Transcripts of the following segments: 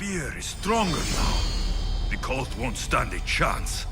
spear is stronger now. The cult won't stand a chance.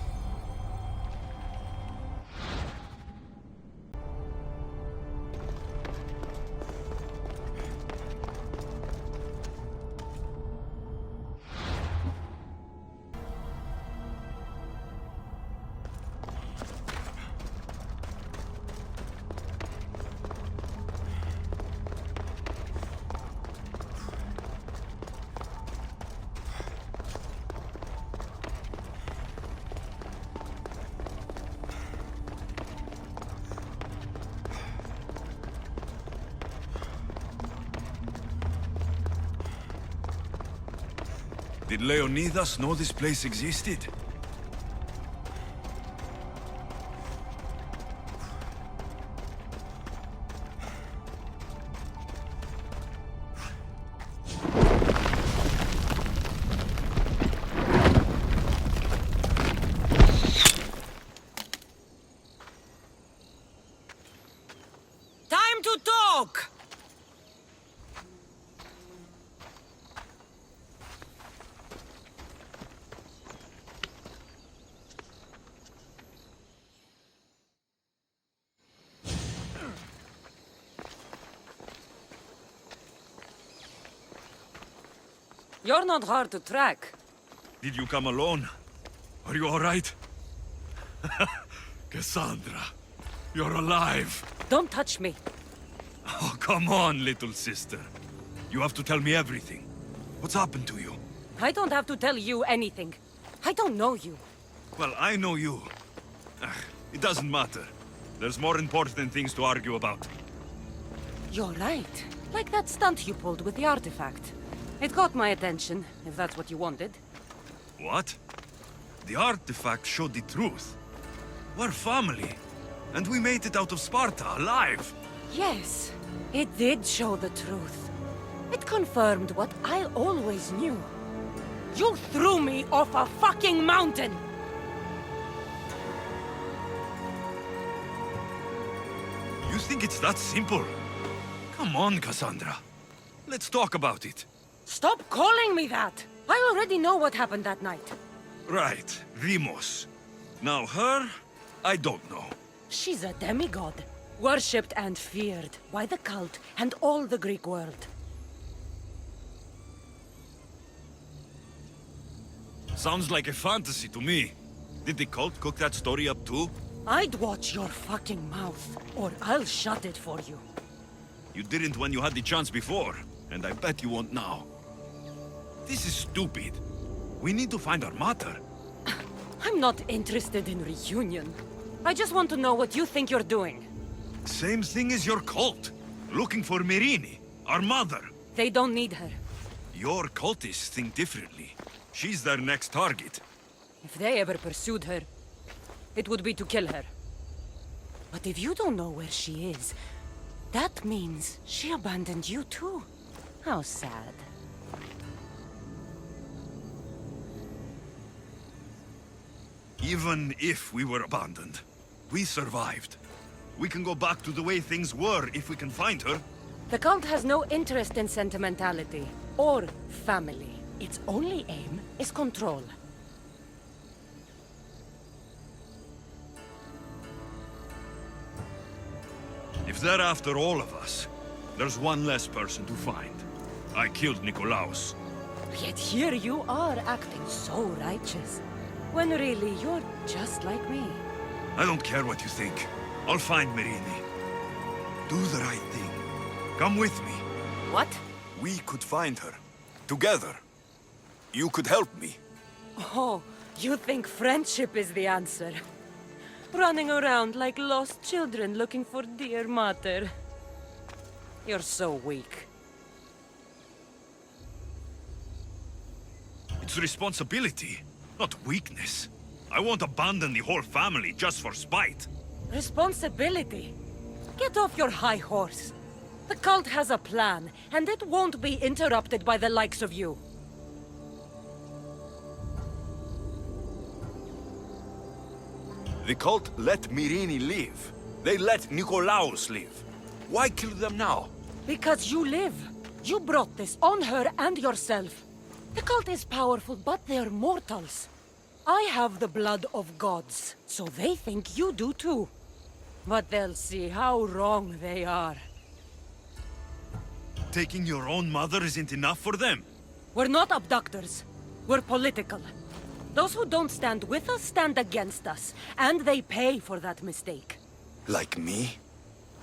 Did Leonidas know this place existed? Time to talk! You're not hard to track. Did you come alone? Are you all right? Kassandra, you're alive. Don't touch me. Oh, come on, little sister. You have to tell me everything. What's happened to you? I don't have to tell you anything. I don't know you. Well, I know you. It doesn't matter. There's more important things to argue about. You're right. Like that stunt you pulled with the artifact. It caught my attention, if that's what you wanted. What? The artifact showed the truth. We're family. And we made it out of Sparta alive. Yes, it did show the truth. It confirmed what I always knew. You threw me off a fucking mountain! You think it's that simple? Come on, Kassandra. Let's talk about it. Stop calling me that! I already know what happened that night. Right, Rimos. Now her, I don't know. She's a demigod, worshipped and feared by the cult and all the Greek world. Sounds like a fantasy to me. Did the cult cook that story up too? I'd watch your fucking mouth, or I'll shut it for you. You didn't when you had the chance before, and I bet you won't now. This is stupid. We need to find our mater. I'm not interested in reunion. I just want to know what you think you're doing. Same thing as your cult. Looking for Myrrine, our mother. They don't need her. Your cultists think differently. She's their next target. If they ever pursued her, it would be to kill her. But if you don't know where she is, that means she abandoned you too. How sad. Even if we were abandoned, we survived. We can go back to the way things were if we can find her. The cult has no interest in sentimentality or family. Its only aim is control. If they're after all of us, there's one less person to find. I killed Nikolaos. Yet here you are acting so righteous, when really you're just like me. I don't care what you think. I'll find Myrrine. Do the right thing. Come with me. What? We could find her. Together. You could help me. Oh, you think friendship is the answer? Running around like lost children looking for dear mater. You're so weak. It's responsibility, not weakness. I won't abandon the whole family just for spite. Responsibility? Get off your high horse. The cult has a plan, and it won't be interrupted by the likes of you. The cult let Myrrine live. They let Nikolaos live. Why kill them now? Because you live. You brought this on her and yourself. The cult is powerful, but they're mortals. I have the blood of gods, so they think you do too. But they'll see how wrong they are. Taking your own mother isn't enough for them? We're not abductors. We're political. Those who don't stand with us stand against us, and they pay for that mistake. Like me?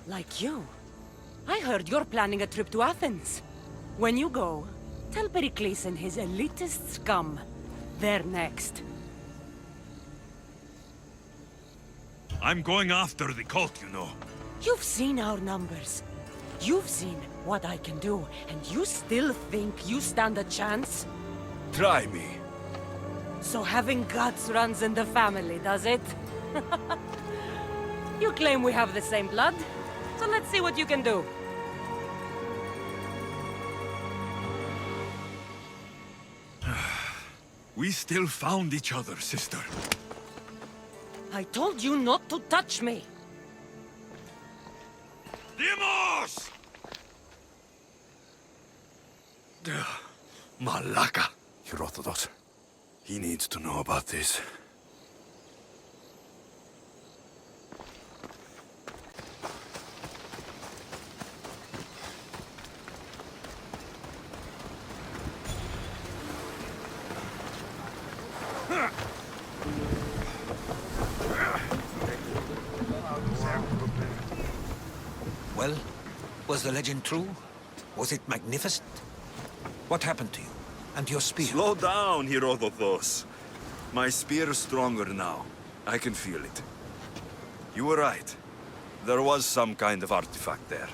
Like you. I heard you're planning a trip to Athens. When you go, tell Pericles and his elitist scum they're next. I'm going after the cult, you know. You've seen our numbers. You've seen what I can do, and you still think you stand a chance? Try me. So having guts runs in the family, does it? You claim we have the same blood, so let's see what you can do. We still found each other, sister. I told you not to touch me! Demos! Malaka. Herodotus. He needs to know about this. Well, was the legend true? Was it magnificent? What happened to you? And your spear? Slow down, Herodotus. My spear is stronger now. I can feel it. You were right. There was some kind of artifact there.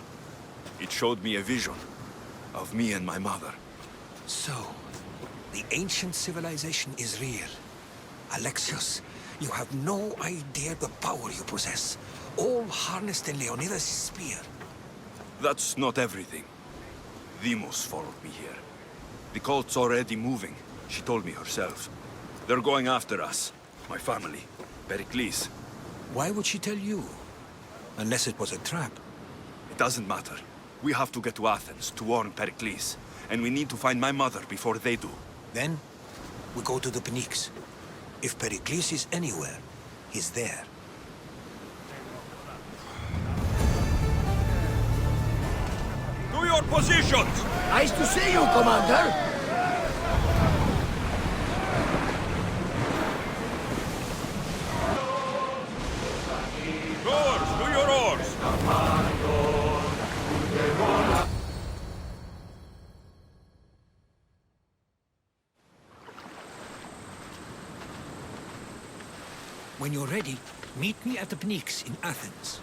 It showed me a vision of me and my mother. So, the ancient civilization is real. Alexios, you have no idea the power you possess. All harnessed in Leonidas' spear. That's not everything. Demos followed me here. The cult's already moving. She told me herself. They're going after us. My family. Pericles. Why would she tell you? Unless it was a trap. It doesn't matter. We have to get to Athens to warn Pericles. And we need to find my mother before they do. Then, we go to the Pnyx. If Pericles is anywhere, he's there. To your positions! Nice to see you, Commander! Rowers, to your oars! When you're ready, meet me at the Pnyx in Athens.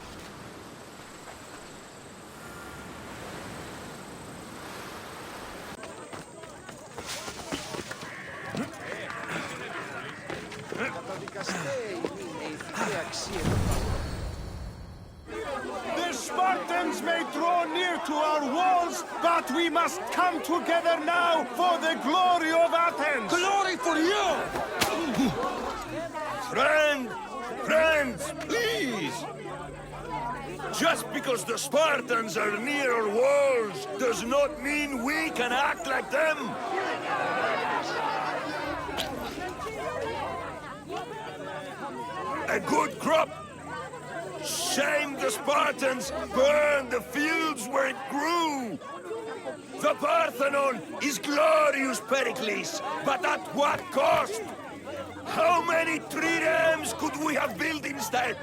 The Spartans may draw near to our walls, but we must come together now for the glory of Athens! Glory for you! Friends, please! Just because the Spartans are near our walls does not mean we can act like them! A good crop! Shame the Spartans burned the fields where it grew! The Parthenon is glorious, Pericles, but at what cost? How many triremes could we have built instead?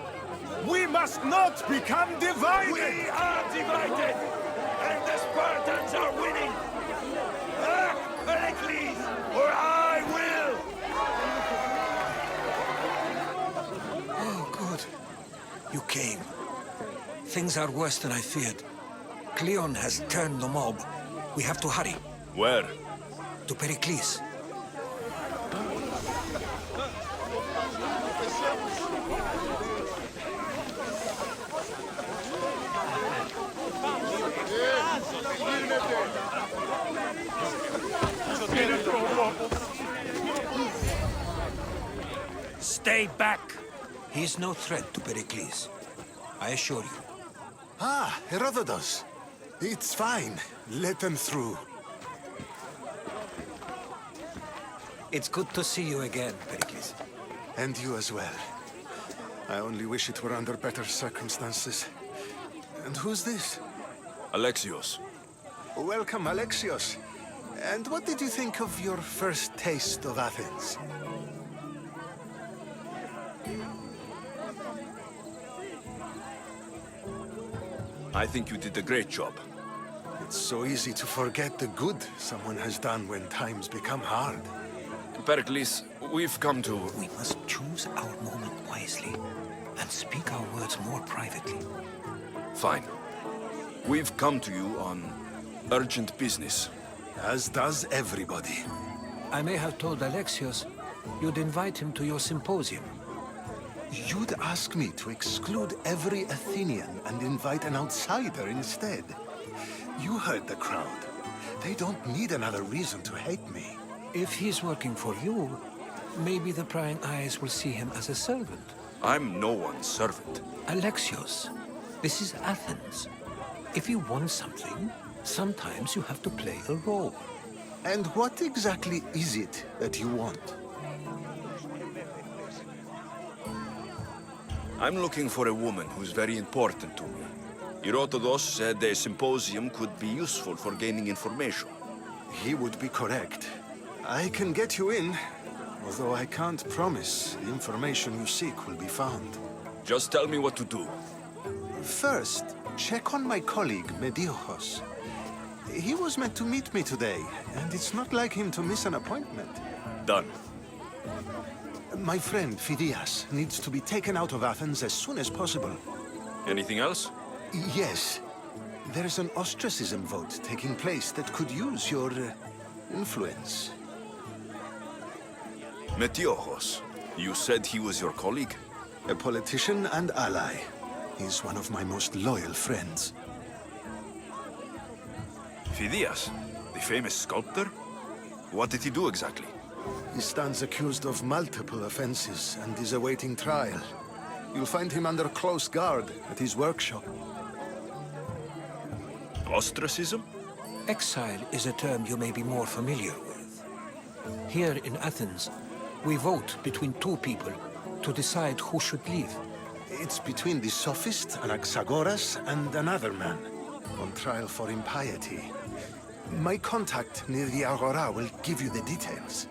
We must not become divided! We are divided! And the Spartans are winning! Act, Pericles, or I will! Oh, good. You came. Things are worse than I feared. Cleon has turned the mob. We have to hurry. Where? To Pericles. Stay back! He is no threat to Pericles. I assure you. Ah, Herodotus. It's fine. Let them through. It's good to see you again, Pericles. And you as well. I only wish it were under better circumstances. And who's this? Alexios. Welcome, Alexios. And what did you think of your first taste of Athens? I think you did a great job. It's so easy to forget the good someone has done when times become hard. Pericles, we've come to... We must choose our moment wisely and speak our words more privately. Fine. We've come to you on urgent business. As does everybody. I may have told Alexios you'd invite him to your symposium. You'd ask me to exclude every Athenian and invite an outsider instead. You heard the crowd. They don't need another reason to hate me. If he's working for you, maybe the prying eyes will see him as a servant. I'm no one's servant. Alexios, this is Athens. If you want something, sometimes you have to play a role. And what exactly is it that you want? I'm looking for a woman who's very important to me. Herodotus said a symposium could be useful for gaining information. He would be correct. I can get you in, although I can't promise the information you seek will be found. Just tell me what to do. First, check on my colleague, Mediochos. He was meant to meet me today, and it's not like him to miss an appointment. Done. My friend, Phidias, needs to be taken out of Athens as soon as possible. Anything else? Yes. There's an ostracism vote taking place that could use your influence. Metiochos. You said he was your colleague? A politician and ally. He's one of my most loyal friends. Phidias, the famous sculptor? What did he do exactly? He stands accused of multiple offenses and is awaiting trial. You'll find him under close guard at his workshop. Ostracism? Exile is a term you may be more familiar with. Here in Athens, we vote between two people to decide who should leave. It's between the sophist Anaxagoras and another man, on trial for impiety. My contact near the Agora will give you the details.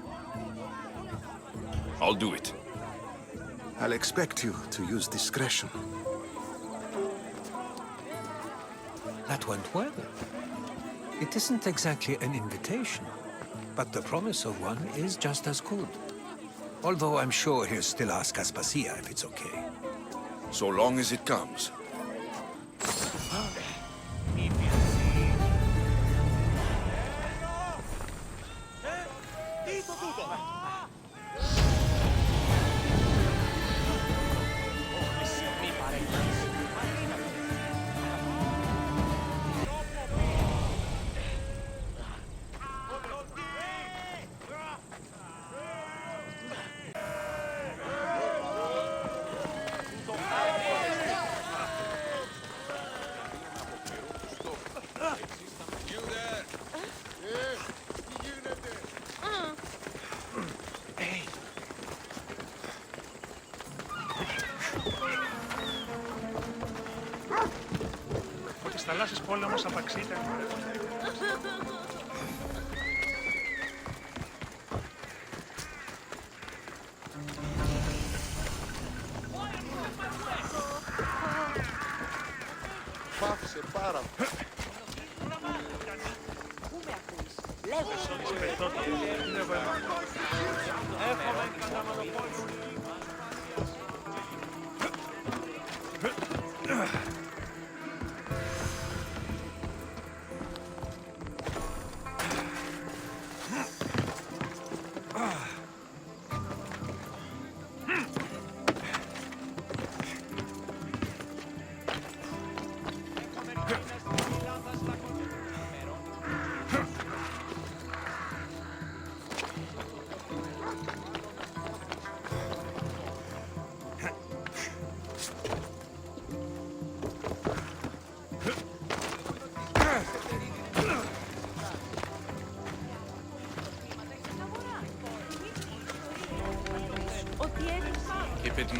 I'll do it. I'll expect you to use discretion. That went well. It isn't exactly an invitation, but the promise of one is just as good. Although I'm sure he'll still ask Aspasia if it's okay. So long as it comes. θαλάσσης πόλεμος απαξίτε. Πάθησε πάρα πολύ. Πού με ακούς? Λέγω. Έχουμε καταμαλοπόληση.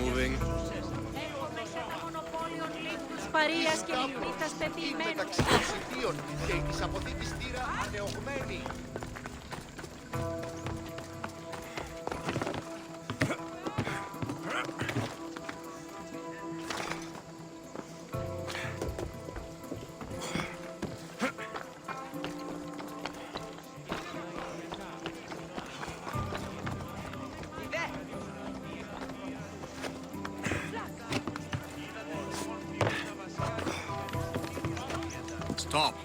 moving. Παρίας και λιχνίτας πετύχμενου. Μεταξύ των Σιτίων και η της αποθήκης Τύρα ανεωγμένη. Stop.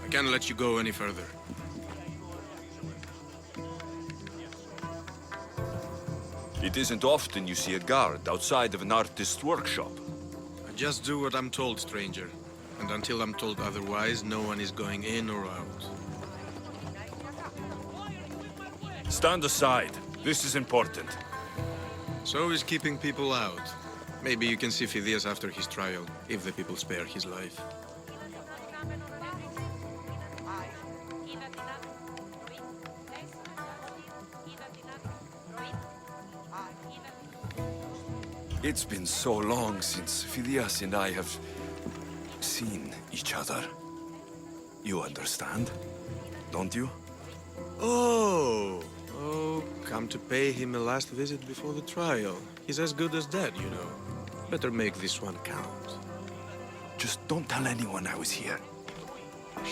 I can't let you go any further. It isn't often you see a guard outside of an artist's workshop. I just do what I'm told, stranger. And until I'm told otherwise, no one is going in or out. Stand aside. This is important. So is keeping people out. Maybe you can see Phidias after his trial, if the people spare his life. It's been so long since Phidias and I have seen each other. You understand, don't you? Oh, come to pay him a last visit before the trial. He's as good as dead, you know. Better make this one count. Just don't tell anyone I was here.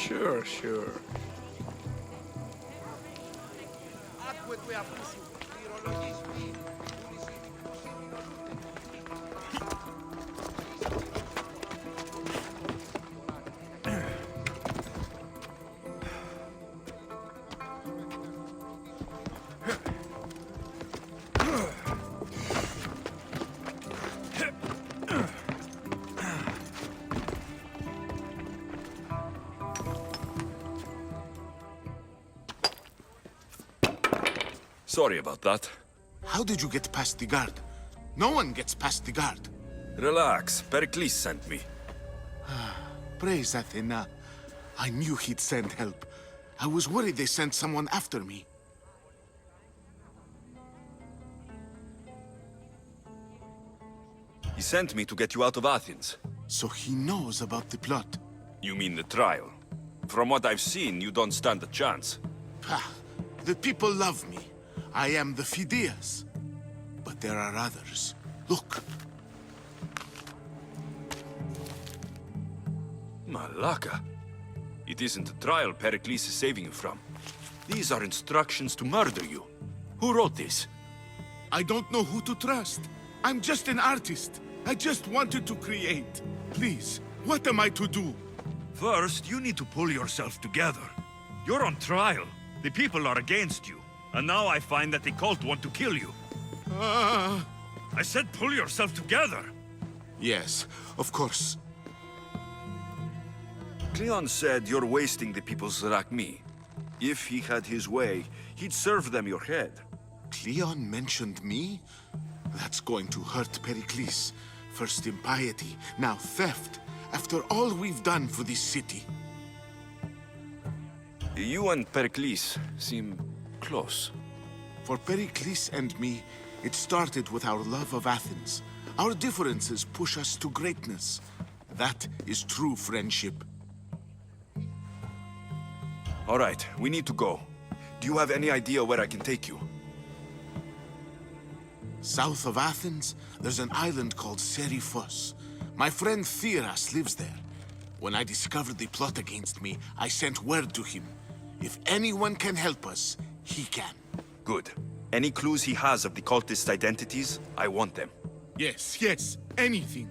Sure, sure. Άκουε του εαυτού σου, πληρολογείς μη. Sorry about that. How did you get past the guard? No one gets past the guard. Relax. Pericles sent me. Praise Athena. I knew he'd send help. I was worried they sent someone after me. He sent me to get you out of Athens. So he knows about the plot. You mean the trial? From what I've seen, you don't stand a chance. Ha! The people love me. I am the Phidias. But there are others. Look. Malaka. It isn't a trial Pericles is saving you from. These are instructions to murder you. Who wrote this? I don't know who to trust. I'm just an artist. I just wanted to create. Please, what am I to do? First, you need to pull yourself together. You're on trial. The people are against you. And now I find that the cult want to kill you. I said pull yourself together. Yes, of course. Cleon said you're wasting the people's Zrakmi. If he had his way, he'd serve them your head. Cleon mentioned me? That's going to hurt Pericles. First impiety, now theft. After all we've done for this city. You and Pericles seem close. For Pericles and me, it started with our love of Athens. Our differences push us to greatness. That is true friendship. All right, we need to go. Do you have any idea where I can take you? South of Athens, there's an island called Seriphos. My friend Theras lives there. When I discovered the plot against me, I sent word to him. If anyone can help us, he can. Good. Any clues he has of the cultists' identities, I want them. Yes, anything.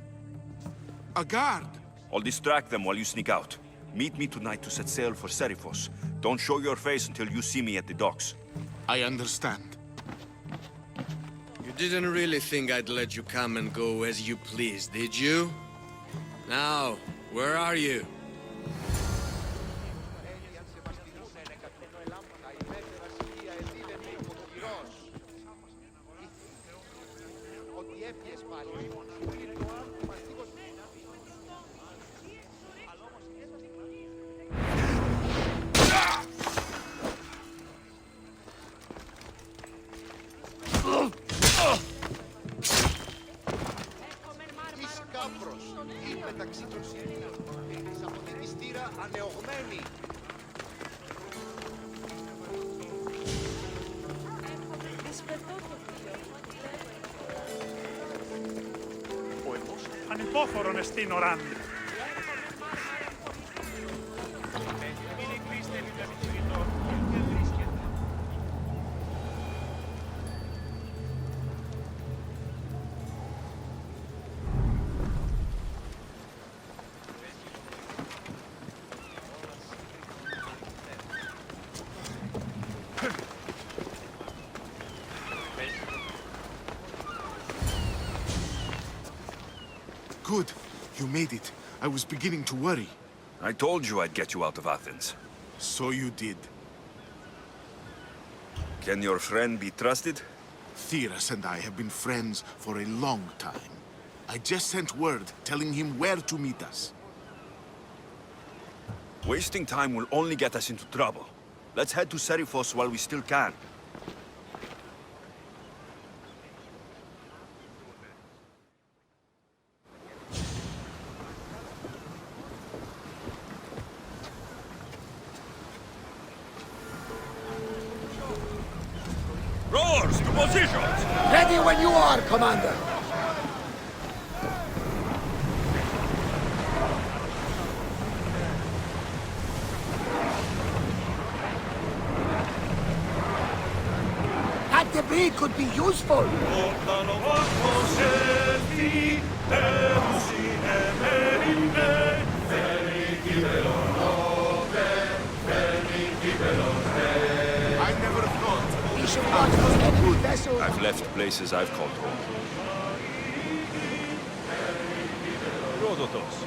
A guard. I'll distract them while you sneak out. Meet me tonight to set sail for Seriphos. Don't show your face until you see me at the docks. I understand. You didn't really think I'd let you come and go as you please, did you? Now, where are you? Από την πιστήρα ανεωγμένη. Ανυπόφορον εστίν οράν. Good. You made it. I was beginning to worry. I told you I'd get you out of Athens. So you did. Can your friend be trusted? Theras and I have been friends for a long time. I just sent word telling him where to meet us. Wasting time will only get us into trouble. Let's head to Seriphos while we still can. Rowers, to positions! Ready when you are, Commander. That debris could be useful. I never thought. We should watch those enemy vessels. I've left places I've called home. Rhodotos.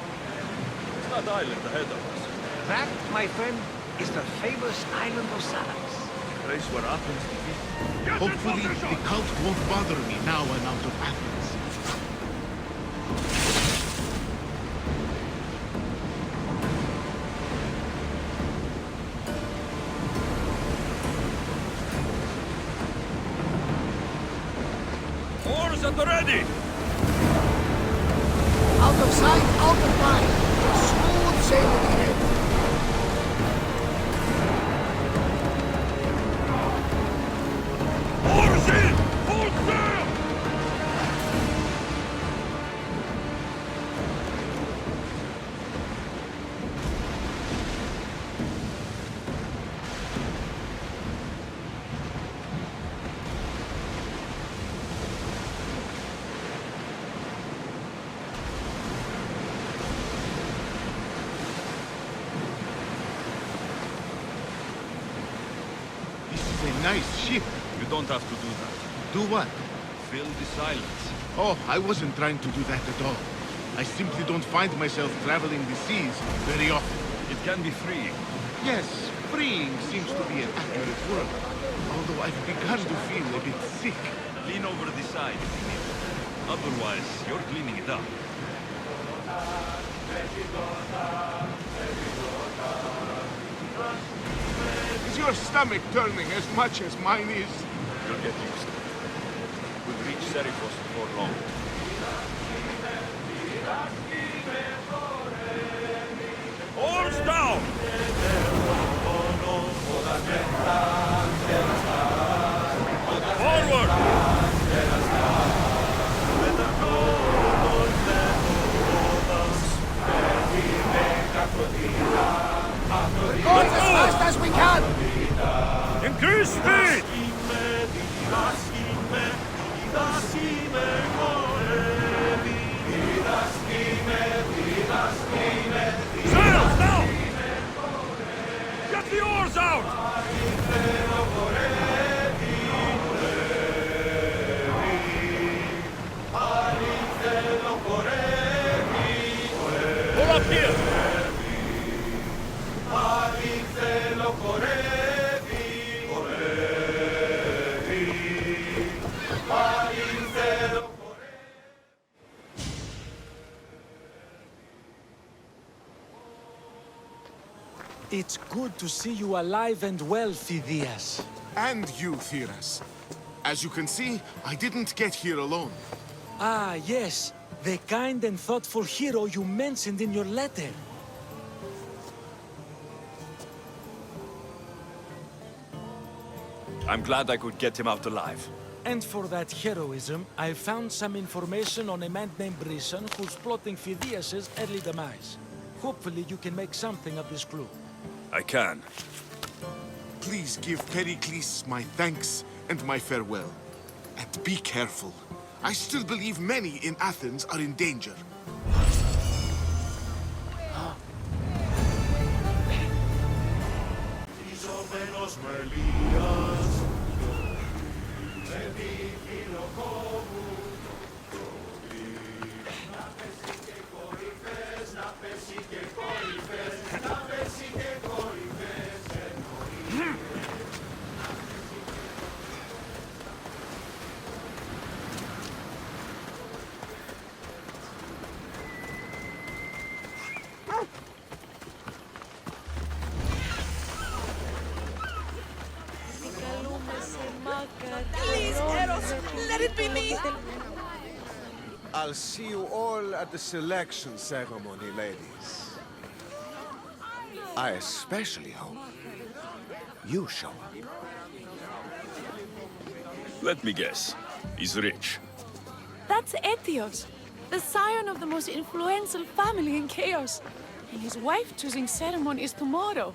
It's that island ahead of us. That, my friend, is the famous island of Salamis. Place where Athens defeated. Hopefully, the cult won't bother me now I'm out of Athens. Oars at the ready! Out of sight, out of mind. Smooth sailing ahead. Oars in! Full sail! This is a nice ship. You don't have to do that. Do what? Fill the silence. Oh, I wasn't trying to do that at all. I simply don't find myself traveling the seas very often. It can be freeing. Yes, freeing seems to be an accurate word. Although I've begun to feel a bit sick. Lean over the side if you need. Otherwise, you're cleaning it up. Is your stomach turning as much as mine is? You'll get used to it. We'll reach Seriphos before long. Oars down! Forward! Going as fast as we can. Increase speed! Sails now! Get the oars out! Pull up here! It's good to see you alive and well, Phidias. And you, Theras. As you can see, I didn't get here alone. Ah, yes. The kind and thoughtful hero you mentioned in your letter. I'm glad I could get him out alive. And for that heroism, I found some information on a man named Brisson who's plotting Phidias' early demise. Hopefully you can make something of this clue. I can. Please give Pericles my thanks and my farewell. And be careful. I still believe many in Athens are in danger. Please, Eros, let it be me! I'll see you all at the selection ceremony, ladies. I especially hope you show up. Let me guess. He's rich. That's Aegeos, the scion of the most influential family in Chaos. And his wife-choosing ceremony is tomorrow.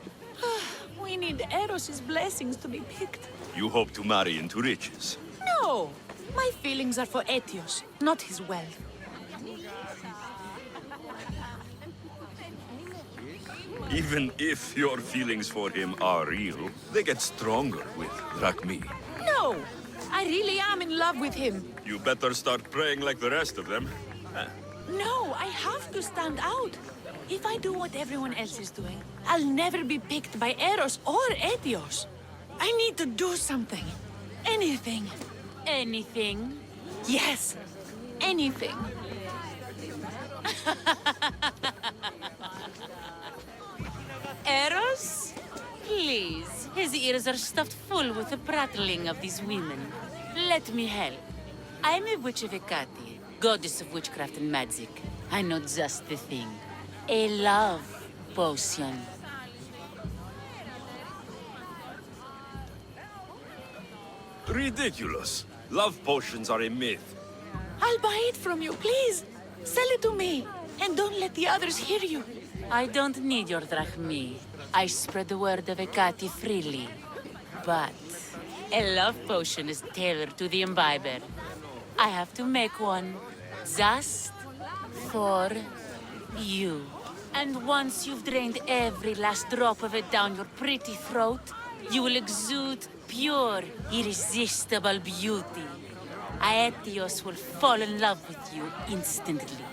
We need Eros' blessings to be picked. You hope to marry into riches. No! My feelings are for Aegeos, not his wealth. Even if your feelings for him are real, they get stronger with Drachmi. No! I really am in love with him. You better start praying like the rest of them. No, I have to stand out. If I do what everyone else is doing, I'll never be picked by Eros or Aegeos. I need to do something. Anything. Anything? Yes. Anything. Eros? Please. His ears are stuffed full with the prattling of these women. Let me help. I'm a witch of Hecate, goddess of witchcraft and magic. I know just the thing. A love potion. Ridiculous. Love potions are a myth. I'll buy it from you, please. Sell it to me. And don't let the others hear you. I don't need your drachmi. I spread the word of Hecate freely. But a love potion is tailored to the imbiber. I have to make one just for you. And once you've drained every last drop of it down your pretty throat, you will exude pure, irresistible beauty. Aegeos will fall in love with you instantly.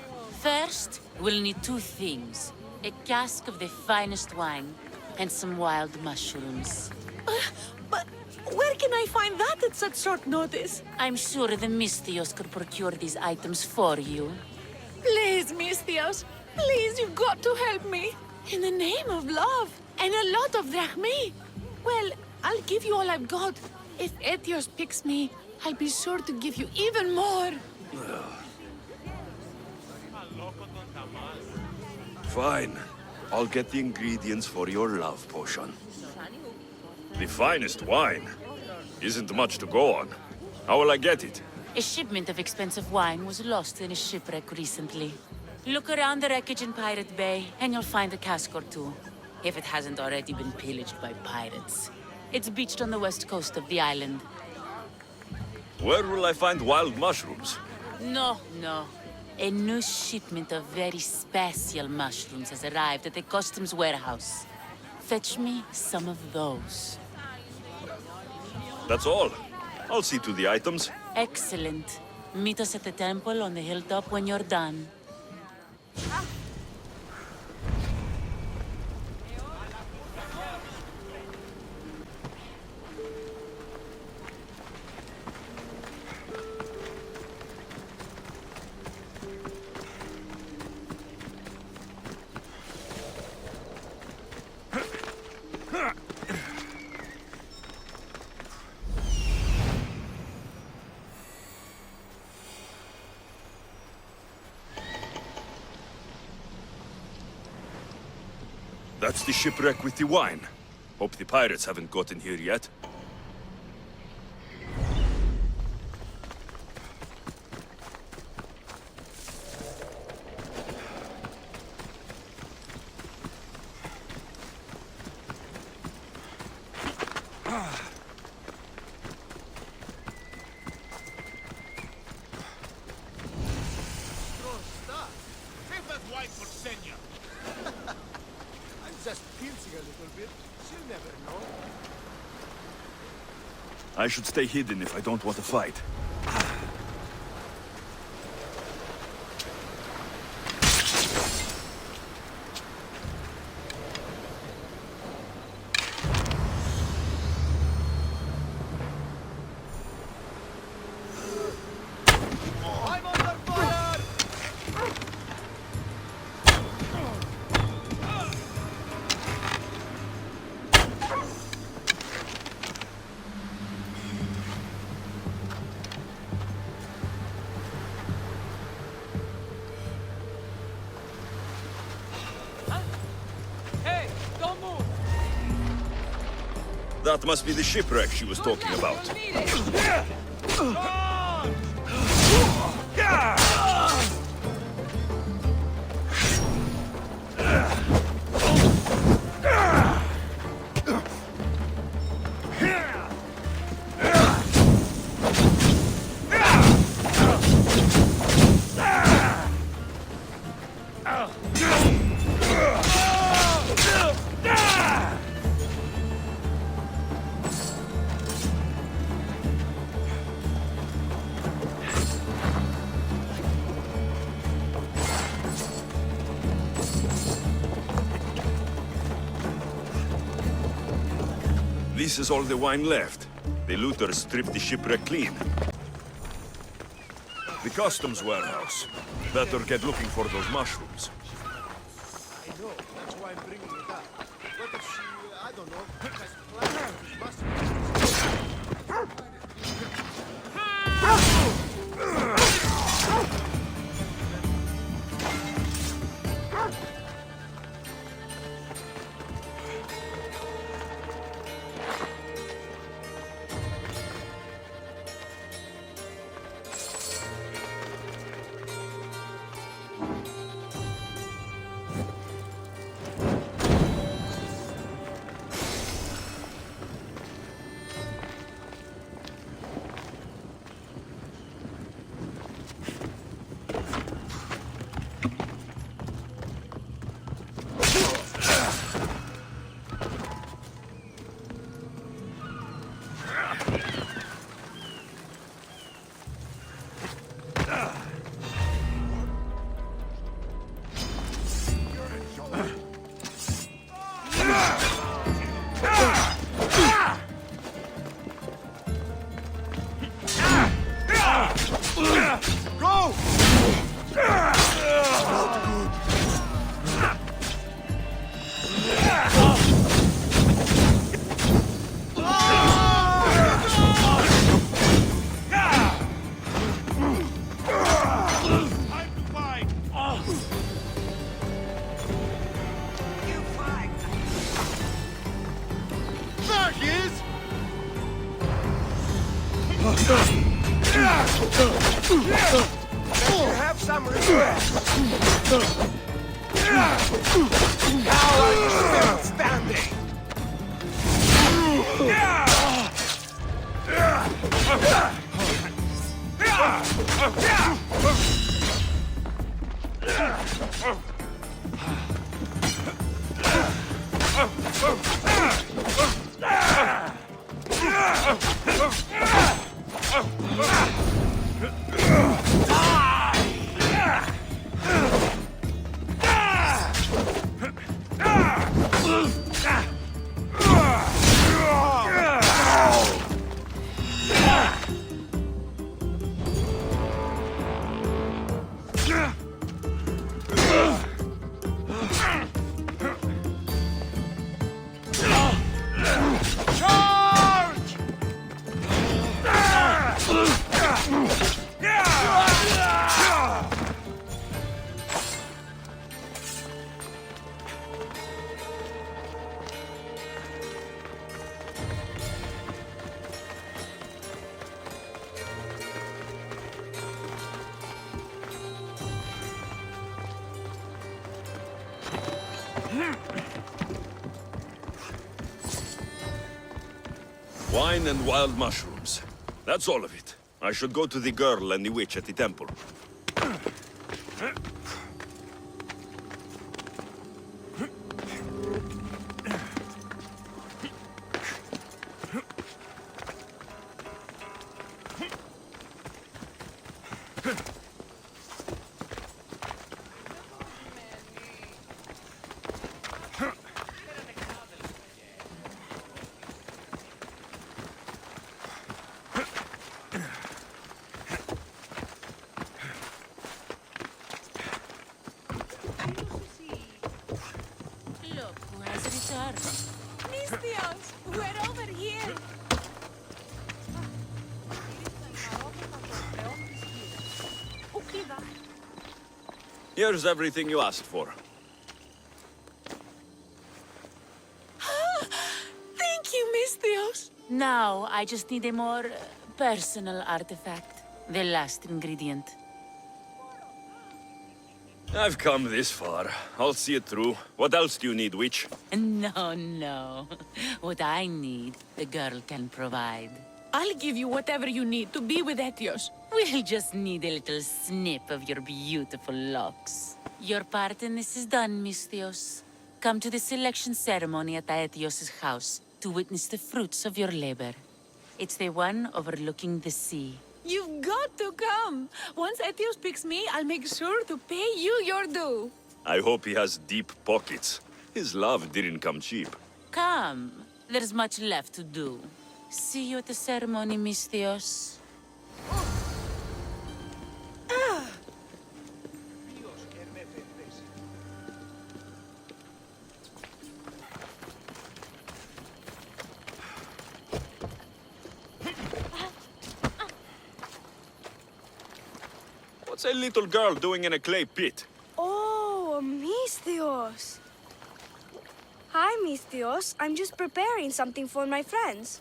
First, we'll need two things. A cask of the finest wine, and some wild mushrooms. But where can I find that at such short notice? I'm sure the Mystios could procure these items for you. Please, Mystios. Please, you've got to help me. In the name of love, and a lot of drachmi. Well, I'll give you all I've got. If Aegeos picks me, I'll be sure to give you even more. Fine. I'll get the ingredients for your love potion. The finest wine? Isn't much to go on. How will I get it? A shipment of expensive wine was lost in a shipwreck recently. Look around the wreckage in Pirate Bay, and you'll find a cask or two. If it hasn't already been pillaged by pirates. It's beached on the west coast of the island. Where will I find wild mushrooms? No. A new shipment of very special mushrooms has arrived at the customs warehouse. Fetch me some of those. That's all. I'll see to the items. Excellent. Meet us at the temple on the hilltop when you're done. That's the shipwreck with the wine. Hope the pirates haven't gotten here yet. Save that wine for Senya. I'm just teasing a little bit. She'll never know. I should stay hidden if I don't want to fight. I'm under fire! Hey, don't move! That must be the shipwreck she was talking about. This is all the wine left. The looters stripped the shipwreck clean. The customs warehouse. Better get looking for those mushrooms. I know, that's why I'm bringing it up. What if she, I don't know, has plans? Have some regret. How are you still standing? Wine and wild mushrooms. That's all of it. I should go to the girl and the witch at the temple. Athenians, we're over here. Here's everything you asked for. Thank you, Misthios. Now, I just need a more personal artifact. The last ingredient. I've come this far. I'll see it through. What else do you need, witch? No. What I need, the girl can provide. I'll give you whatever you need to be with Aegean. We'll just need a little snip of your beautiful locks. Your part in this is done, Misthios. Come to the selection ceremony at Aegeos' house to witness the fruits of your labor. It's the one overlooking the sea. You've got to come. Once Aegeos picks me, I'll make sure to pay you your due. I hope he has deep pockets. His love didn't come cheap. Come. There's much left to do. See you at the ceremony, Misthios. What's a little girl doing in a clay pit? Oh, Misthios. Hi, Misthios. I'm just preparing something for my friends.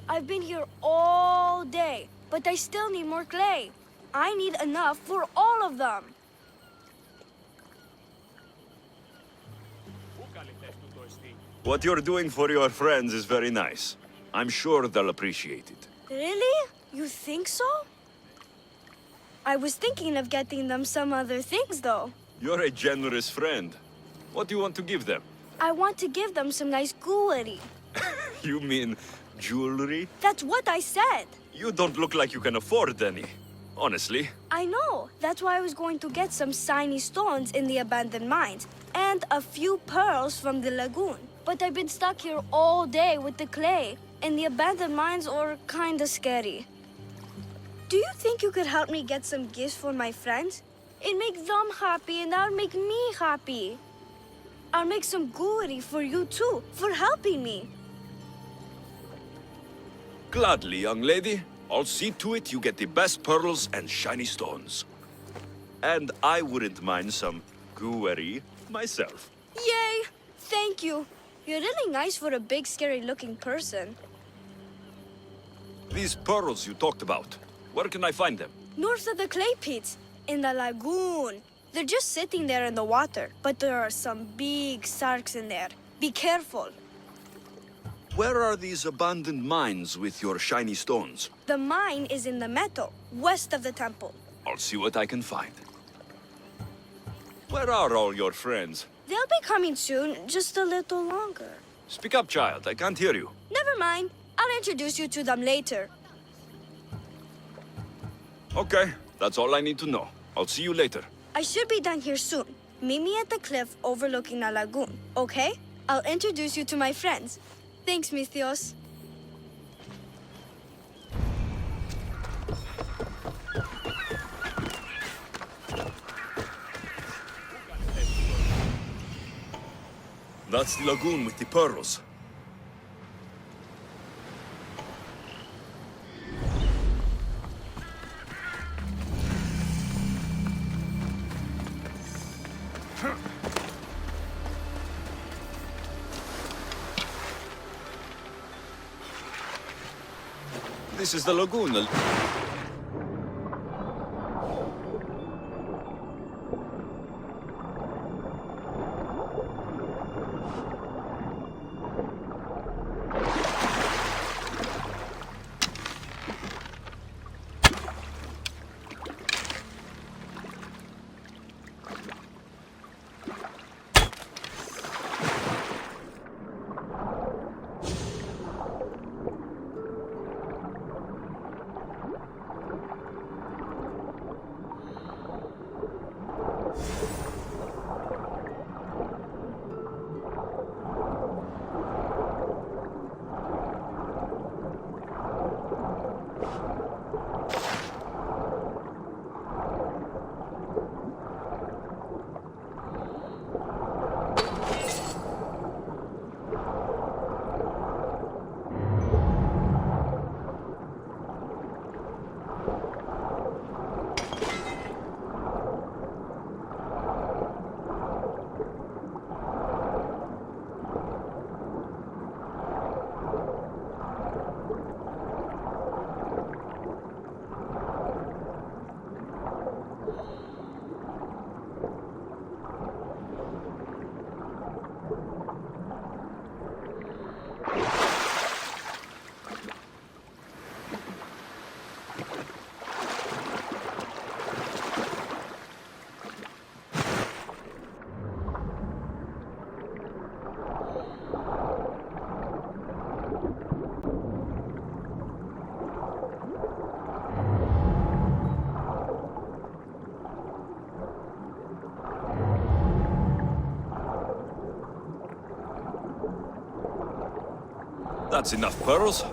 I've been here all day, but I still need more clay. I need enough for all of them. What you're doing for your friends is very nice. I'm sure they'll appreciate it. Really? You think so? I was thinking of getting them some other things, though. You're a generous friend. What do you want to give them? I want to give them some nice jewelry. You mean jewelry? That's what I said. You don't look like you can afford any. Honestly. I know. That's why I was going to get some shiny stones in the abandoned mines and a few pearls from the lagoon. But I've been stuck here all day with the clay, and the abandoned mines are kinda scary. Do you think you could help me get some gifts for my friends? It'd make them happy, and that'll make me happy. I'll make some jewelry for you too, for helping me. Gladly, young lady. I'll see to it you get the best pearls and shiny stones. And I wouldn't mind some jewelry myself. Yay! Thank you. You're really nice for a big, scary-looking person. These pearls you talked about, where can I find them? North of the clay pits, in the lagoon. They're just sitting there in the water, but there are some big sharks in there. Be careful. Where are these abandoned mines with your shiny stones? The mine is in the meadow, west of the temple. I'll see what I can find. Where are all your friends? They'll be coming soon, just a little longer. Speak up, child. I can't hear you. Never mind. I'll introduce you to them later. Okay, that's all I need to know. I'll see you later. I should be done here soon. Meet me at the cliff overlooking the lagoon, okay? I'll introduce you to my friends. Thanks, Misthios. That's the lagoon with the pearls. This is the lagoon. That's enough pearls.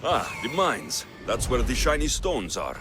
Ah, the mines. That's where the shiny stones are.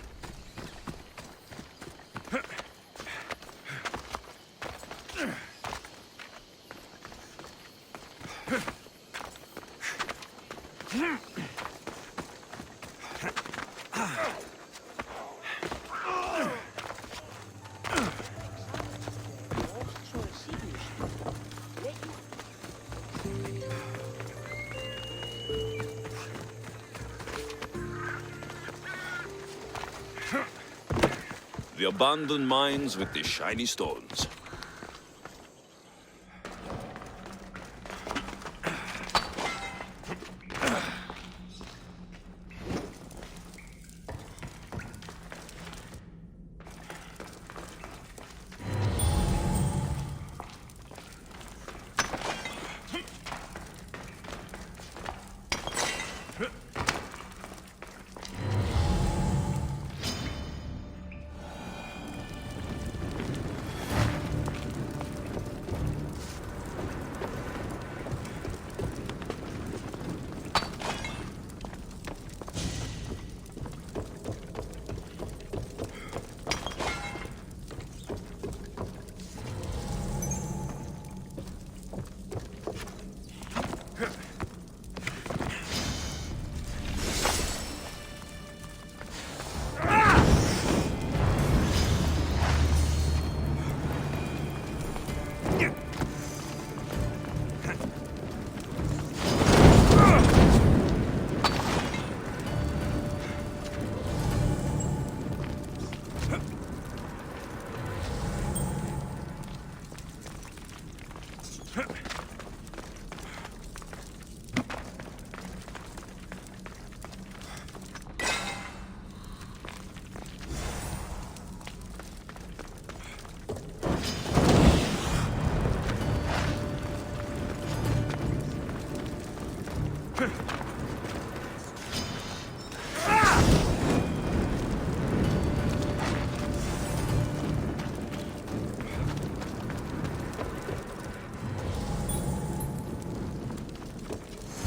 The abandoned mines with the shiny stones.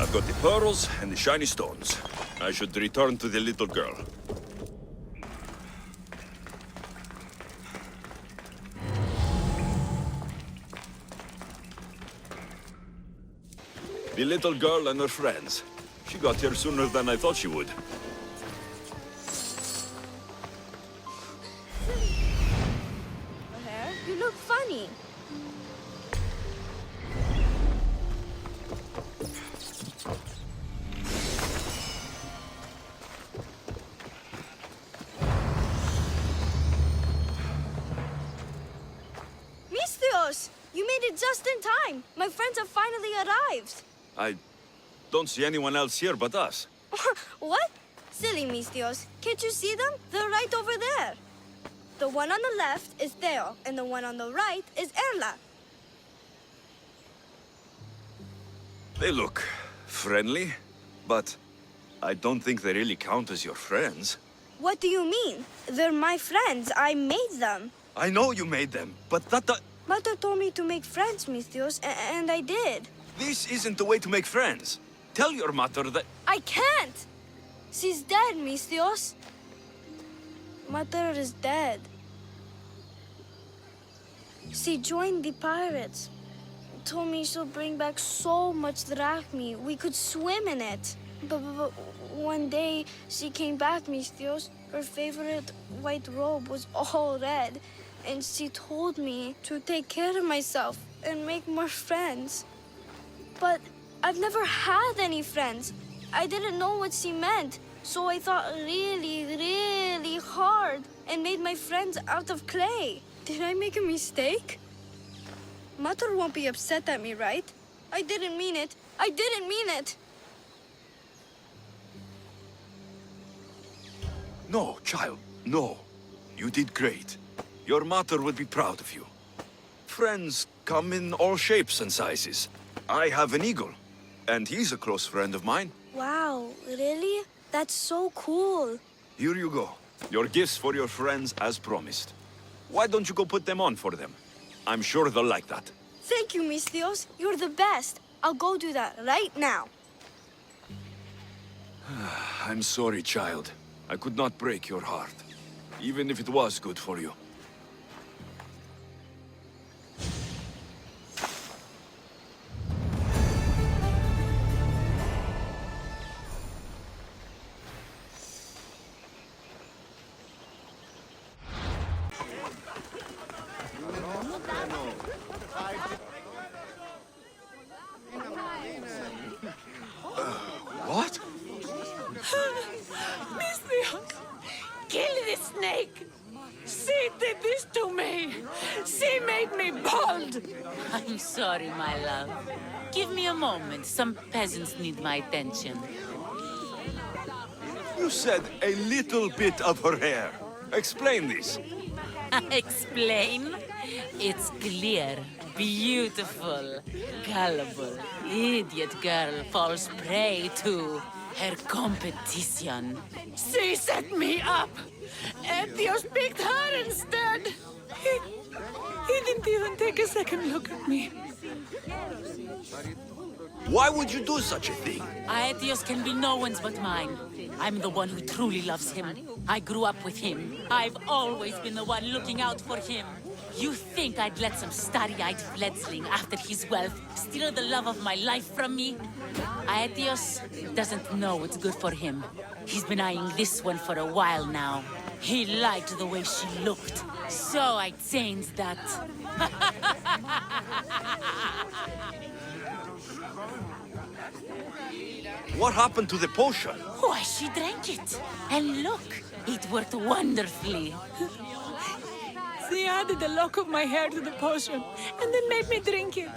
I've got the pearls and the shiny stones. I should return to the little girl. The little girl and her friends. She got here sooner than I thought she would. Hair, you look funny. You made it just in time! My friends have finally arrived! I don't see anyone else here but us. What? Silly Mistios. Can't you see them? They're right over there. The one on the left is Theo, and the one on the right is Erla. They look friendly, but I don't think they really count as your friends. What do you mean? They're my friends. I made them. I know you made them, but that... Mother told me to make friends, Mistios, and I did. This isn't the way to make friends. Tell your mother that... I can't! She's dead, Mistios. Mother is dead. She joined the pirates. Told me she'll bring back so much drachmi, we could swim in it. But one day, she came back, Mistios. Her favorite white robe was all red. And she told me to take care of myself and make more friends. But I've never had any friends. I didn't know what she meant, so I thought really, really hard and made my friends out of clay. Did I make a mistake? Mother won't be upset at me, right? I didn't mean it. I didn't mean it. No, child, no. You did great. Your mother would be proud of you. Friends come in all shapes and sizes. I have an eagle, and he's a close friend of mine. Wow, really? That's so cool. Here you go. Your gifts for your friends as promised. Why don't you go put them on for them? I'm sure they'll like that. Thank you, Misthios. You're the best. I'll go do that right now. I'm sorry, child. I could not break your heart, even if it was good for you. What? Misthios! Kill this snake! She did this to me! She made me bald! I'm sorry, my love. Give me a moment. Some peasants need my attention. You said a little bit of her hair. Explain this. Explain? It's clear, beautiful, gullible, idiot girl falls prey to her competition. She set me up! Aegean picked her instead! He didn't even take a second look at me. Why would you do such a thing? Aegean can be no one's but mine. I'm the one who truly loves him. I grew up with him. I've always been the one looking out for him. You think I'd let some starry-eyed fledgling after his wealth steal the love of my life from me? Aegean doesn't know what's good for him. He's been eyeing this one for a while now. He liked the way she looked, so I changed that. What happened to the potion? Why, she drank it. And look, it worked wonderfully. She added a lock of my hair to the potion, and then made me drink it.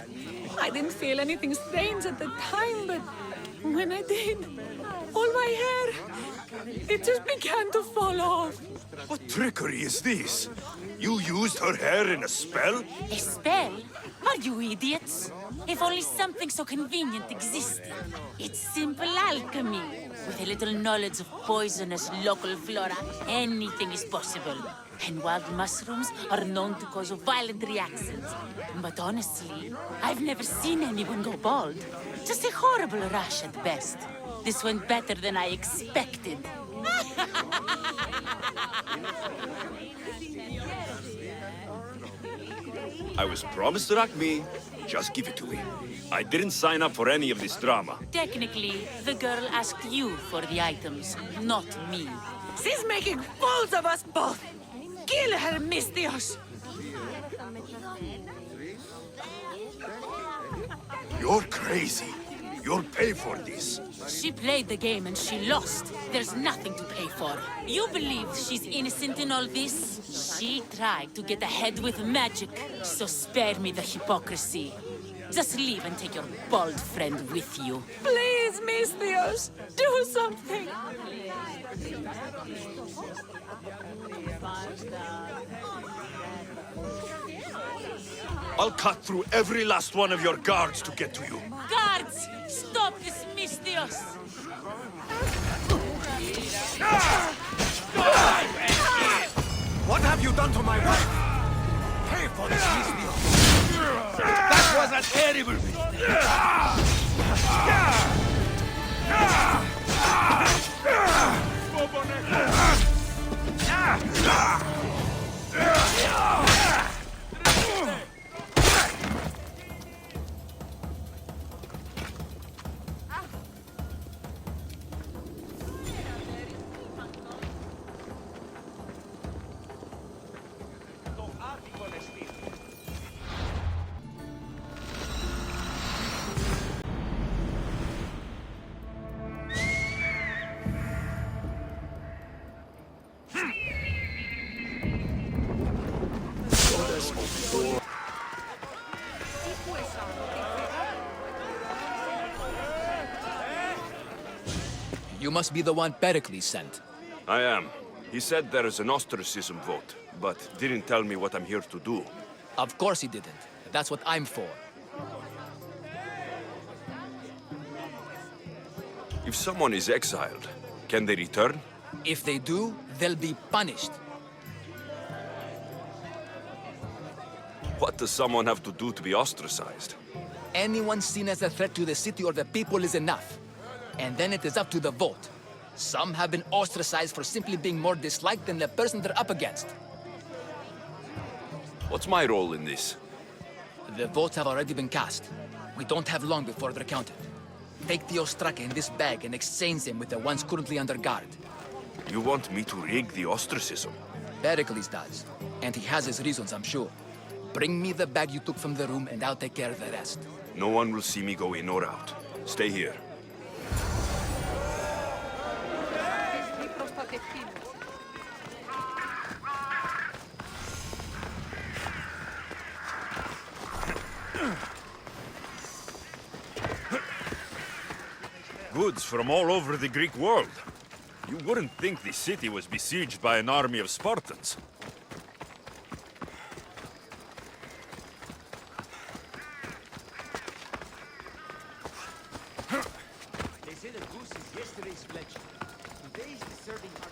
I didn't feel anything strange at the time, but when I did, all my hair, it just began to fall off. What trickery is this? You used her hair in a spell? A spell? Are you idiots? If only something so convenient existed. It's simple alchemy. With a little knowledge of poisonous local flora, anything is possible. And wild mushrooms are known to cause violent reactions. But honestly, I've never seen anyone go bald. Just a horrible rash at best. This went better than I expected. I was promised Rakmi. Just give it to me. I didn't sign up for any of this drama. Technically, the girl asked you for the items, not me. She's making fools of us both! Kill her, Misthios! You're crazy. You'll pay for this. She played the game and she lost. There's nothing to pay for. You believe she's innocent in all this? She tried to get ahead with magic, so spare me the hypocrisy. Just leave and take your bald friend with you. Please, Misthios, do something! I'll cut through every last one of your guards to get to you. Guards! Stop this, Misthios! What have you done to my wife? Pay for this, Misthios! That was a terrible You must be the one Pericles sent. I am. He said there is an ostracism vote, but didn't tell me what I'm here to do. Of course he didn't. That's what I'm for. If someone is exiled, can they return? If they do, they'll be punished. What does someone have to do to be ostracized? Anyone seen as a threat to the city or the people is enough. And then it is up to the vote. Some have been ostracized for simply being more disliked than the person they're up against. What's my role in this? The votes have already been cast. We don't have long before they're counted. Take the ostraka in this bag and exchange them with the ones currently under guard. You want me to rig the ostracism? Pericles does. And he has his reasons, I'm sure. Bring me the bag you took from the room and I'll take care of the rest. No one will see me go in or out. Stay here. Goods from all over the Greek world. You wouldn't think the city was besieged by an army of Spartans. They say the goose is yesterday's flesh. Today's the serving heart.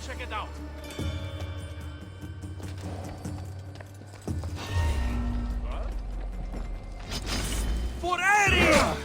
Check it out. For area!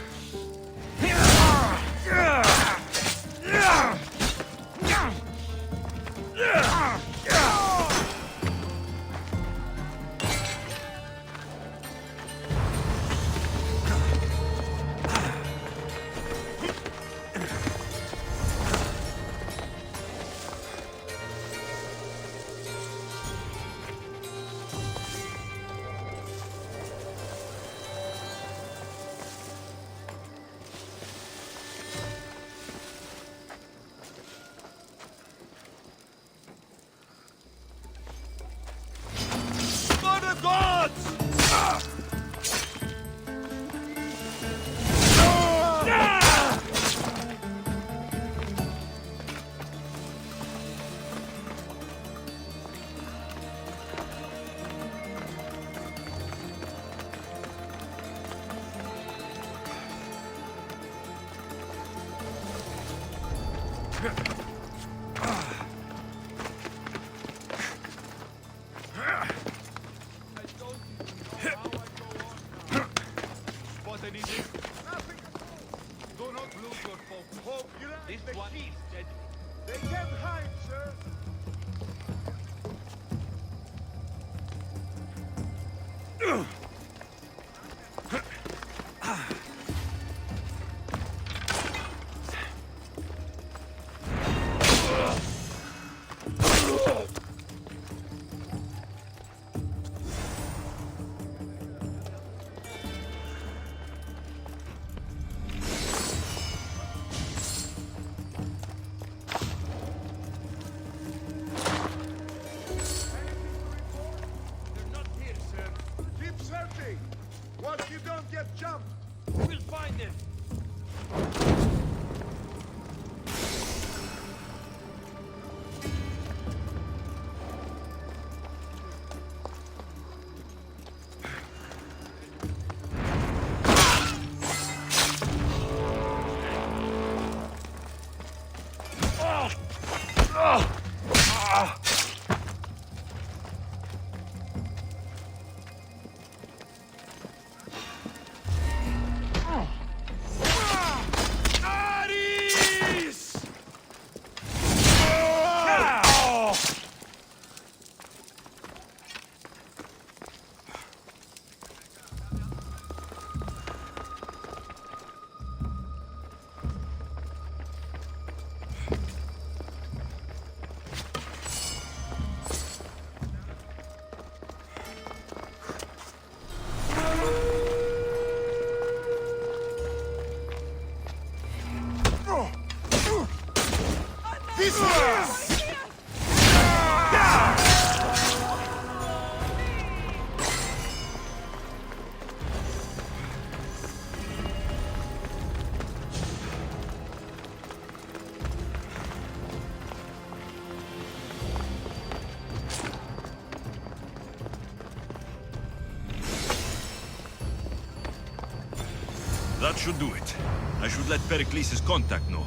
That should do it. I should let Pericles' contact know.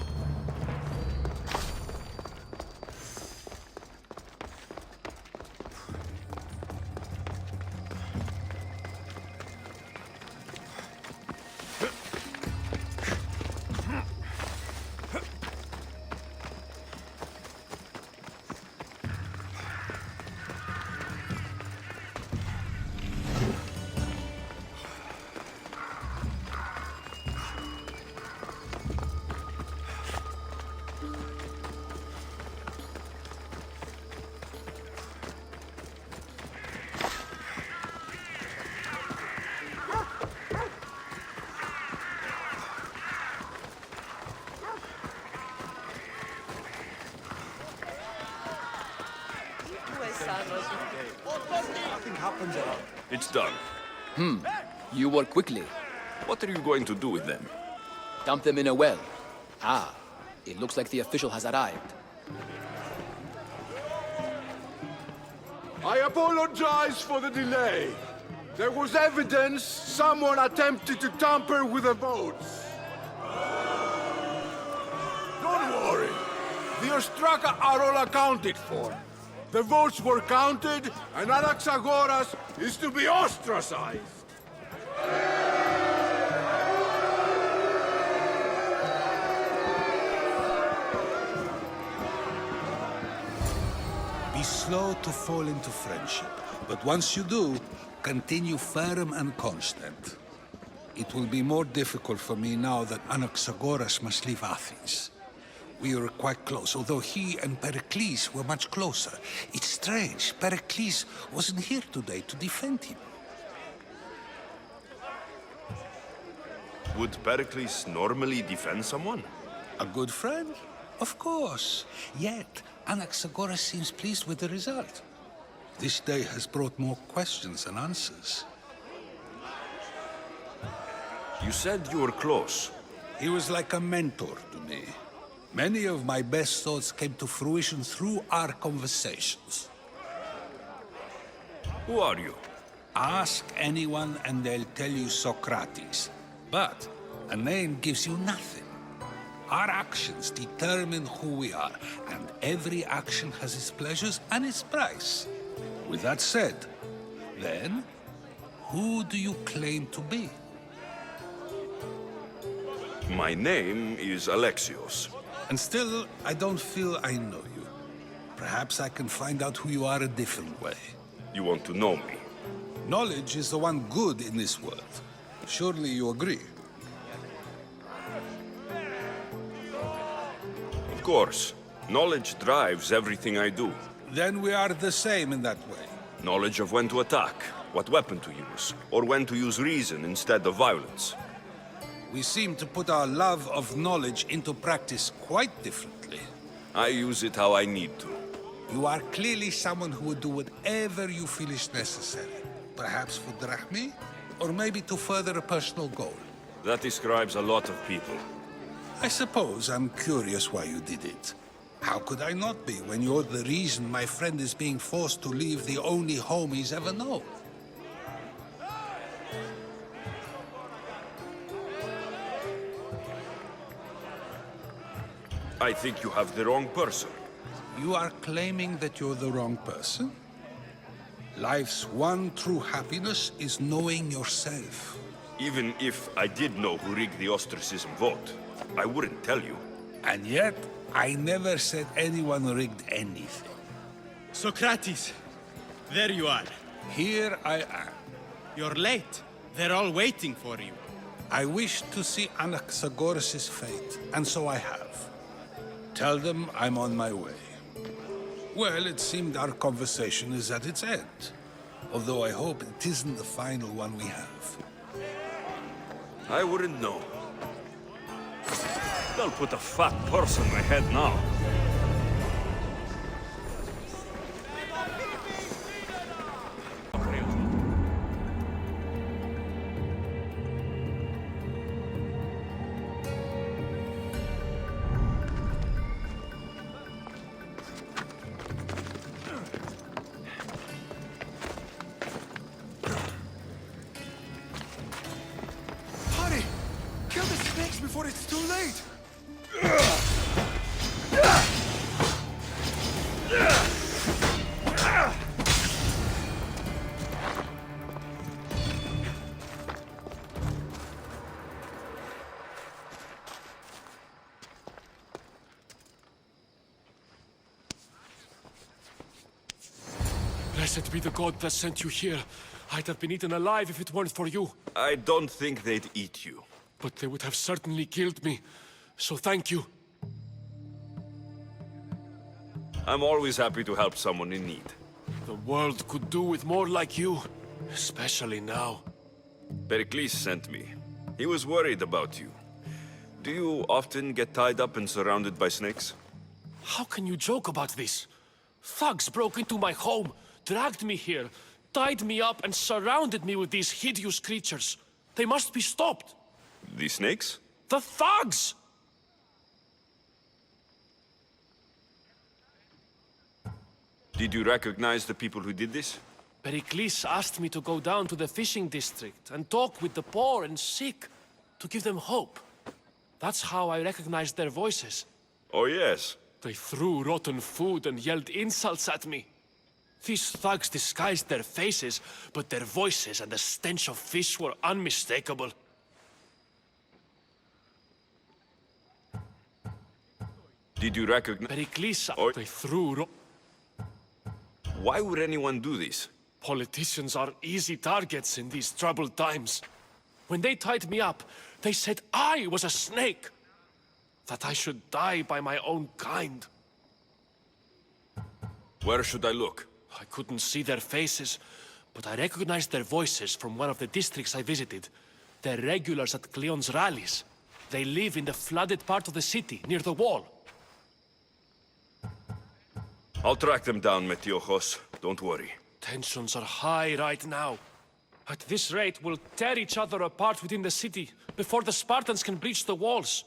Nothing happens at all. It's done. You work quickly. What are you going to do with them? Dump them in a well. Ah, it looks like the official has arrived. I apologize for the delay. There was evidence someone attempted to tamper with the votes. Don't worry. The Ostraka are all accounted for. The votes were counted, and Anaxagoras is to be ostracized. Be slow to fall into friendship, but once you do, continue firm and constant. It will be more difficult for me now that Anaxagoras must leave Athens. We were quite close, although he and Pericles were much closer. It's strange, Pericles wasn't here today to defend him. Would Pericles normally defend someone? A good friend? Of course. Yet, Anaxagoras seems pleased with the result. This day has brought more questions than answers. You said you were close. He was like a mentor to me. Many of my best thoughts came to fruition through our conversations. Who are you? Ask anyone and they'll tell you Socrates. But a name gives you nothing. Our actions determine who we are, and every action has its pleasures and its price. With that said, then, who do you claim to be? My name is Alexios. And still, I don't feel I know you. Perhaps I can find out who you are a different way. You want to know me? Knowledge is the one good in this world. Surely you agree? Of course. Knowledge drives everything I do. Then we are the same in that way. Knowledge of when to attack, what weapon to use, or when to use reason instead of violence. We seem to put our love of knowledge into practice quite differently. I use it how I need to. You are clearly someone who would do whatever you feel is necessary. Perhaps for drachmi, or maybe to further a personal goal. That describes a lot of people. I suppose I'm curious why you did it. How could I not be when you're the reason my friend is being forced to leave the only home he's ever known? I think you have the wrong person. You are claiming that you're the wrong person? Life's one true happiness is knowing yourself. Even if I did know who rigged the ostracism vote, I wouldn't tell you. And yet, I never said anyone rigged anything. Socrates, there you are. Here I am. You're late. They're all waiting for you. I wish to see Anaxagoras' fate, and so I have. Tell them I'm on my way. Well, it seemed our conversation is at its end. Although I hope it isn't the final one we have. I wouldn't know. They'll put a fat purse on my head now. before it's too late! Blessed be the god that sent you here. I'd have been eaten alive if it weren't for you. I don't think they'd eat you. But they would have certainly killed me. So thank you. I'm always happy to help someone in need. The world could do with more like you. Especially now. Pericles sent me. He was worried about you. Do you often get tied up and surrounded by snakes? How can you joke about this? Thugs broke into my home, dragged me here, tied me up and surrounded me with these hideous creatures. They must be stopped. The snakes? The thugs! Did you recognize the people who did this? Pericles asked me to go down to the fishing district and talk with the poor and sick, to give them hope. That's how I recognized their voices. Oh yes. They threw rotten food and yelled insults at me. These thugs disguised their faces, but their voices and the stench of fish were unmistakable. Did you recognize... Pericles, they threw... Why would anyone do this? Politicians are easy targets in these troubled times. When they tied me up, they said I was a snake. That I should die by my own kind. Where should I look? I couldn't see their faces, but I recognized their voices from one of the districts I visited. They're regulars at Cleon's rallies. They live in the flooded part of the city, near the wall. I'll track them down, Metiochos. Don't worry. Tensions are high right now. At this rate, we'll tear each other apart within the city, before the Spartans can breach the walls.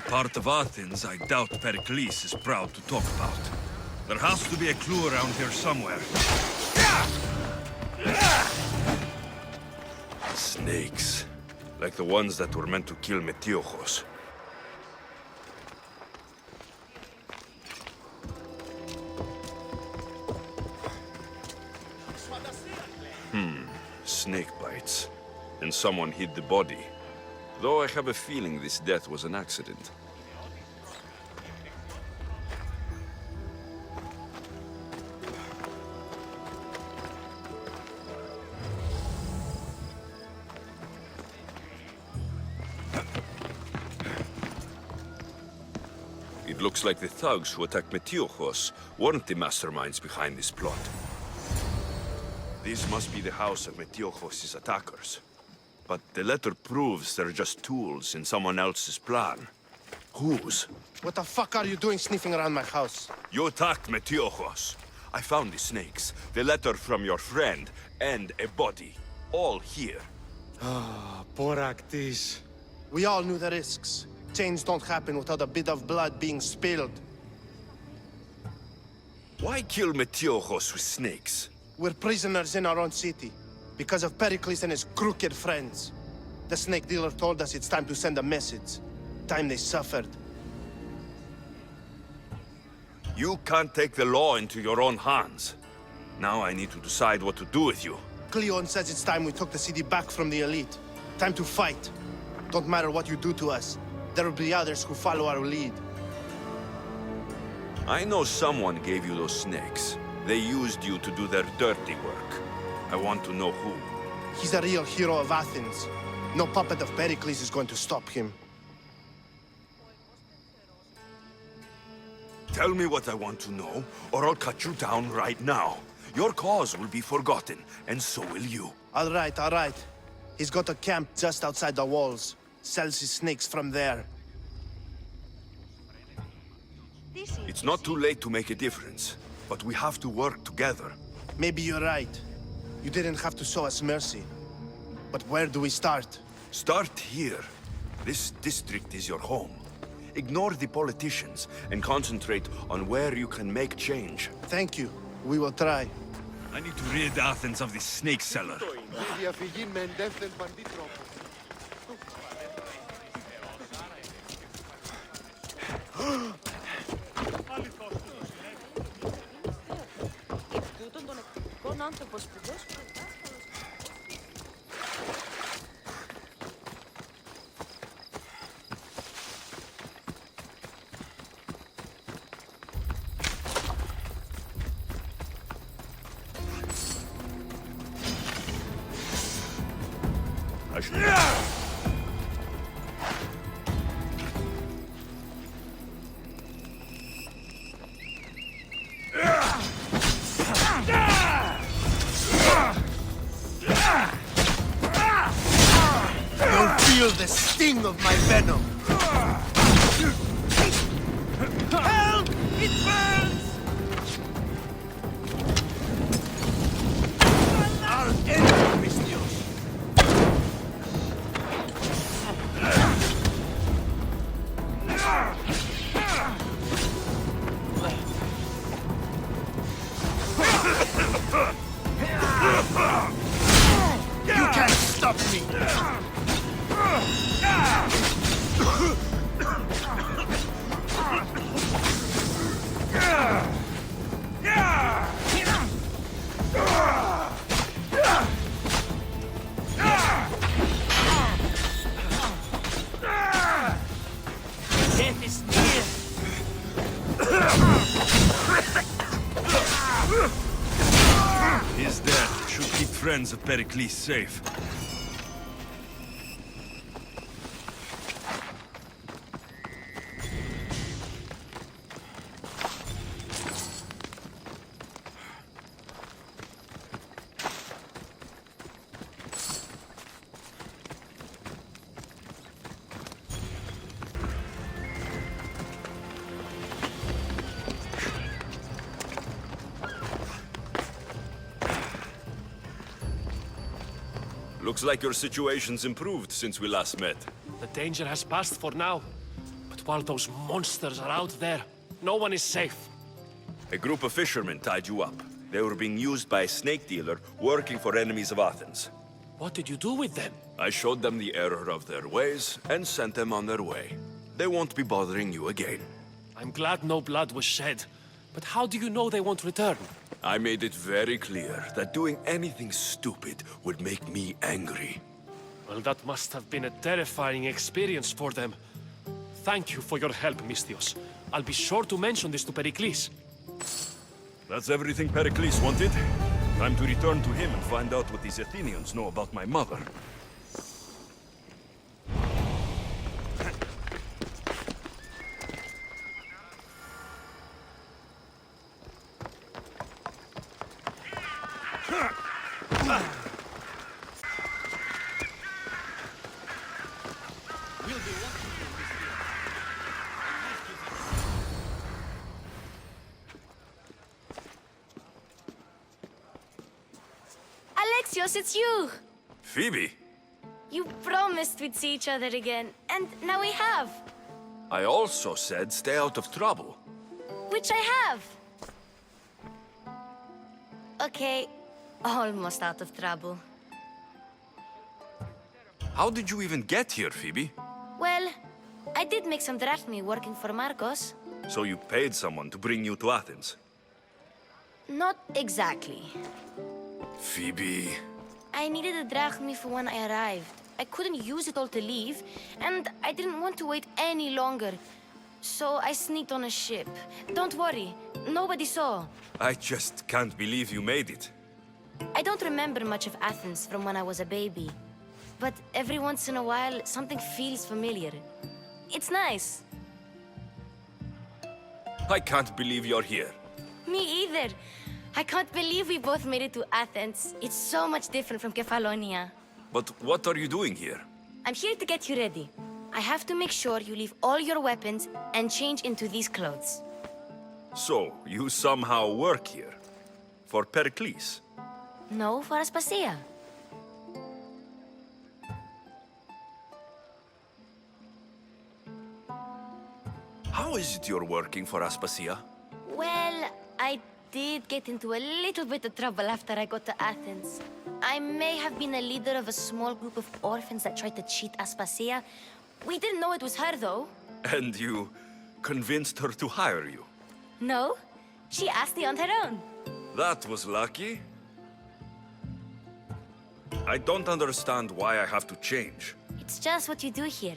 Part of Athens I doubt Pericles is proud to talk about. There has to be a clue around here somewhere. Snakes. Like the ones that were meant to kill Metiochos. Snake bites. And someone hid the body. Though I have a feeling this death was an accident. It looks like the thugs who attacked Metiochos weren't the masterminds behind this plot. This must be the house of Metiochos' attackers. But the letter proves they're just tools in someone else's plan. Whose? What the fuck are you doing sniffing around my house? You attacked Metiochos. I found the snakes, the letter from your friend, and a body. All here. Ah, poor Actis. We all knew the risks. Change don't happen without a bit of blood being spilled. Why kill Metiochos with snakes? We're prisoners in our own city. Because of Pericles and his crooked friends. The snake dealer told us it's time to send a message. Time they suffered. You can't take the law into your own hands. Now I need to decide what to do with you. Cleon says it's time we took the city back from the elite. Time to fight. Don't matter what you do to us. There will be others who follow our lead. I know someone gave you those snakes. They used you to do their dirty work. I want to know who. He's a real hero of Athens. No puppet of Pericles is going to stop him. Tell me what I want to know, or I'll cut you down right now. Your cause will be forgotten, and so will you. All right, all right. He's got a camp just outside the walls. Sells his snakes from there. It's not too late to make a difference, but we have to work together. Maybe you're right. You didn't have to show us mercy. But where do we start? Start here. This district is your home. Ignore the politicians and concentrate on where you can make change. Thank you. We will try. I need to rid Athens of this snake seller. You'll feel the sting of my venom. Help! It burns! I'll end you, Mistios. You can't stop me! Death is near. His death should keep friends of Pericles safe. Looks like your situation's improved since we last met. The danger has passed for now. But while those monsters are out there, no one is safe. A group of fishermen tied you up. They were being used by a snake dealer working for enemies of Athens. What did you do with them? I showed them the error of their ways and sent them on their way. They won't be bothering you again. I'm glad no blood was shed. But how do you know they won't return? I made it very clear that doing anything stupid would make me angry. Well, that must have been a terrifying experience for them. Thank you for your help, Mistios. I'll be sure to mention this to Pericles. That's everything Pericles wanted. Time to return to him and find out what these Athenians know about my mother. Alexios, it's you! Phoebe? You promised we'd see each other again, and now we have. I also said stay out of trouble. Which I have. Okay, almost out of trouble. How did you even get here, Phoebe? Well, I did make some drachmi working for Marcos. So you paid someone to bring you to Athens? Not exactly. Phoebe... I needed a drachmi for when I arrived. I couldn't use it all to leave, and I didn't want to wait any longer. So I sneaked on a ship. Don't worry, nobody saw. I just can't believe you made it. I don't remember much of Athens from when I was a baby. But every once in a while, something feels familiar. It's nice. I can't believe you're here. Me either. I can't believe we both made it to Athens. It's so much different from Kefalonia. But what are you doing here? I'm here to get you ready. I have to make sure you leave all your weapons and change into these clothes. So, you somehow work here? For Pericles? No, for Aspasia. How is it you're working for Aspasia? Well, I did get into a little bit of trouble after I got to Athens. I may have been a leader of a small group of orphans that tried to cheat Aspasia. We didn't know it was her, though. And you convinced her to hire you? No, she asked me on her own. That was lucky. I don't understand why I have to change. It's just what you do here.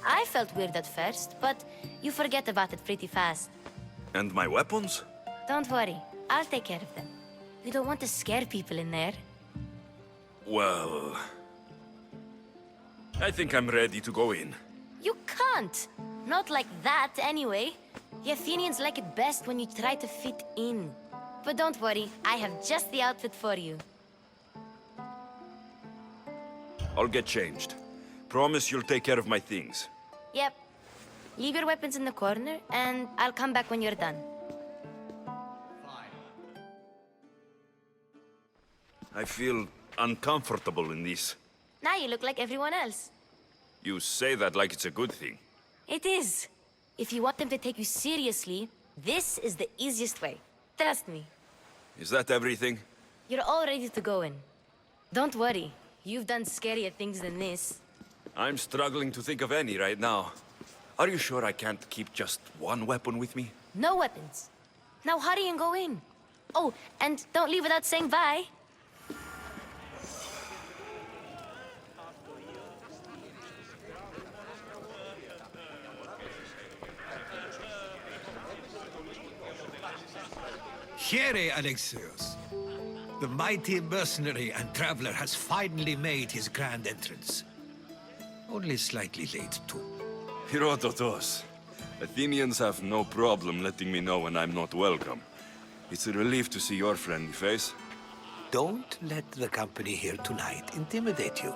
I felt weird at first, but you forget about it pretty fast. And my weapons? Don't worry, I'll take care of them. You don't want to scare people in there. Well... I think I'm ready to go in. You can't! Not like that, anyway. The Athenians like it best when you try to fit in. But don't worry, I have just the outfit for you. I'll get changed. Promise you'll take care of my things. Yep. Leave your weapons in the corner, and I'll come back when you're done. I feel uncomfortable in this. Now you look like everyone else. You say that like it's a good thing. It is. If you want them to take you seriously, this is the easiest way. Trust me. Is that everything? You're all ready to go in. Don't worry. You've done scarier things than this. I'm struggling to think of any right now. Are you sure I can't keep just one weapon with me? No weapons. Now hurry and go in. Oh, and don't leave without saying bye. Here, Alexios. The mighty mercenary and traveler has finally made his grand entrance. Only slightly late, too. Herodotos. Athenians have no problem letting me know when I'm not welcome. It's a relief to see your friendly face. Don't let the company here tonight intimidate you.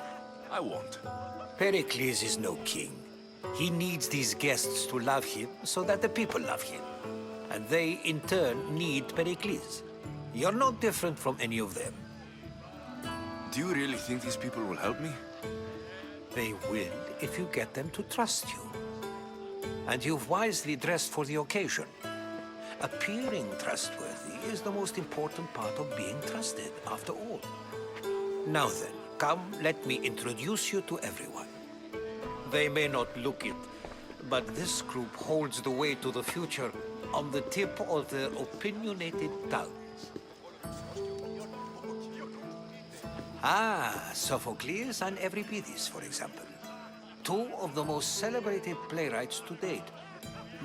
I won't. Pericles is no king. He needs these guests to love him so that the people love him. And they, in turn, need Pericles. You're not different from any of them. Do you really think these people will help me? They will if you get them to trust you. And you've wisely dressed for the occasion. Appearing trustworthy is the most important part of being trusted, after all. Now then, come, let me introduce you to everyone. They may not look it, but this group holds the way to the future on the tip of their opinionated tongues. Ah, Sophocles and Euripides, for example. Two of the most celebrated playwrights to date.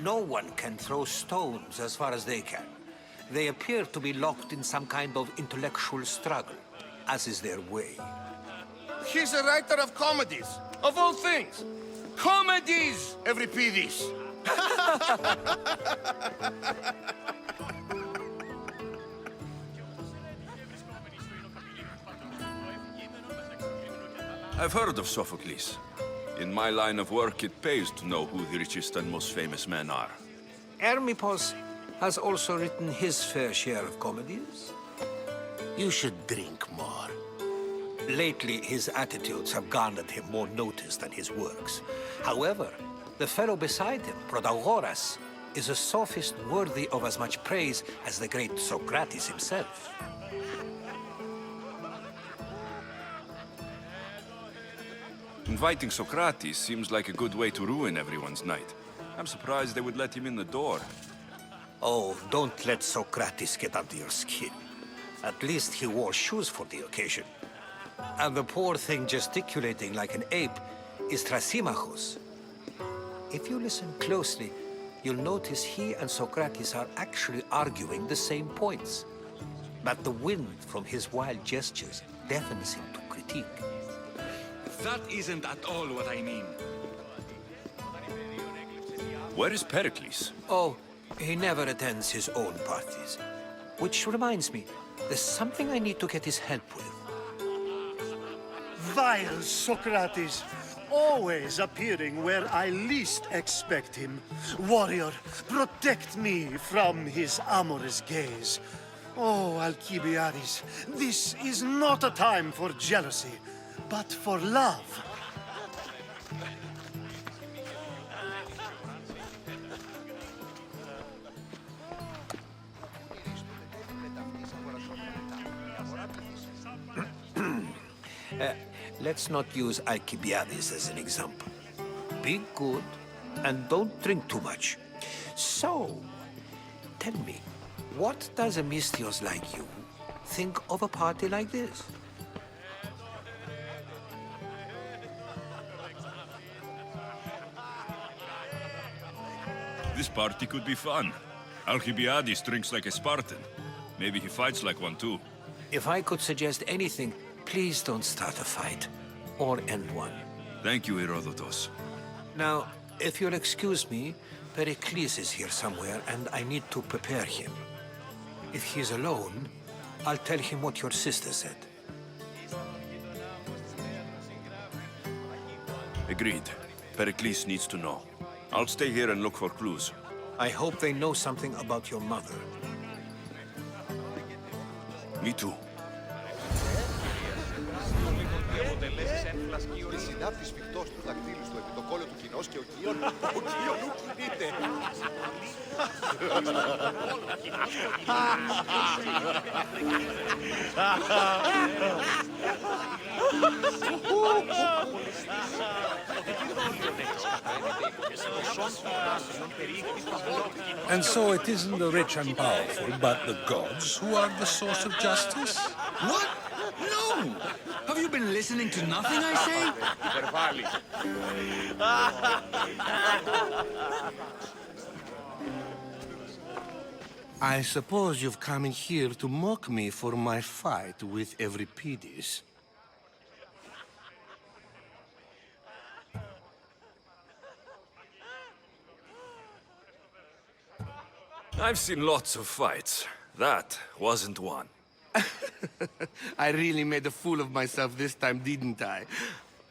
No one can throw stones as far as they can. They appear to be locked in some kind of intellectual struggle, as is their way. He's a writer of comedies, of all things. Comedies, Euripides. I've heard of Sophocles. In my line of work, it pays to know who the richest and most famous men are. Hermippos has also written his fair share of comedies. You should drink more. Lately, his attitudes have garnered him more notice than his works. However, the fellow beside him, Protagoras, is a sophist worthy of as much praise as the great Socrates himself. Inviting Socrates seems like a good way to ruin everyone's night. I'm surprised they would let him in the door. Oh, don't let Socrates get under your skin. At least he wore shoes for the occasion. And the poor thing gesticulating like an ape is Thrasymachus. If you listen closely, you'll notice he and Socrates are actually arguing the same points. But the wind from his wild gestures deafens him to critique. That isn't at all what I mean. Where is Pericles? Oh, he never attends his own parties. Which reminds me, there's something I need to get his help with. Vile Socrates! always appearing where I least expect him. Warrior, protect me from his amorous gaze. Oh, Alcibiades, this is not a time for jealousy, but for love. Let's not use Alcibiades as an example. Be good and don't drink too much. So, tell me, what does a Misthios like you think of a party like this? This party could be fun. Alcibiades drinks like a Spartan. Maybe he fights like one too. If I could suggest anything, please don't start a fight, or end one. Thank you, Herodotus. Now, if you'll excuse me, Pericles is here somewhere, and I need to prepare him. If he's alone, I'll tell him what your sister said. Agreed. Pericles needs to know. I'll stay here and look for clues. I hope they know something about your mother. Me too. Συνάφτης φυκτός του δακτύλους του επί το κόλλο του κοινός και ο Κίον ου κινείται. And so it isn't the rich and powerful, but the gods who are the source of justice? What? No! Have you been listening to nothing I say? I suppose you've come in here to mock me for my fight with Euripides. I've seen lots of fights. That wasn't one. I really made a fool of myself this time, didn't I?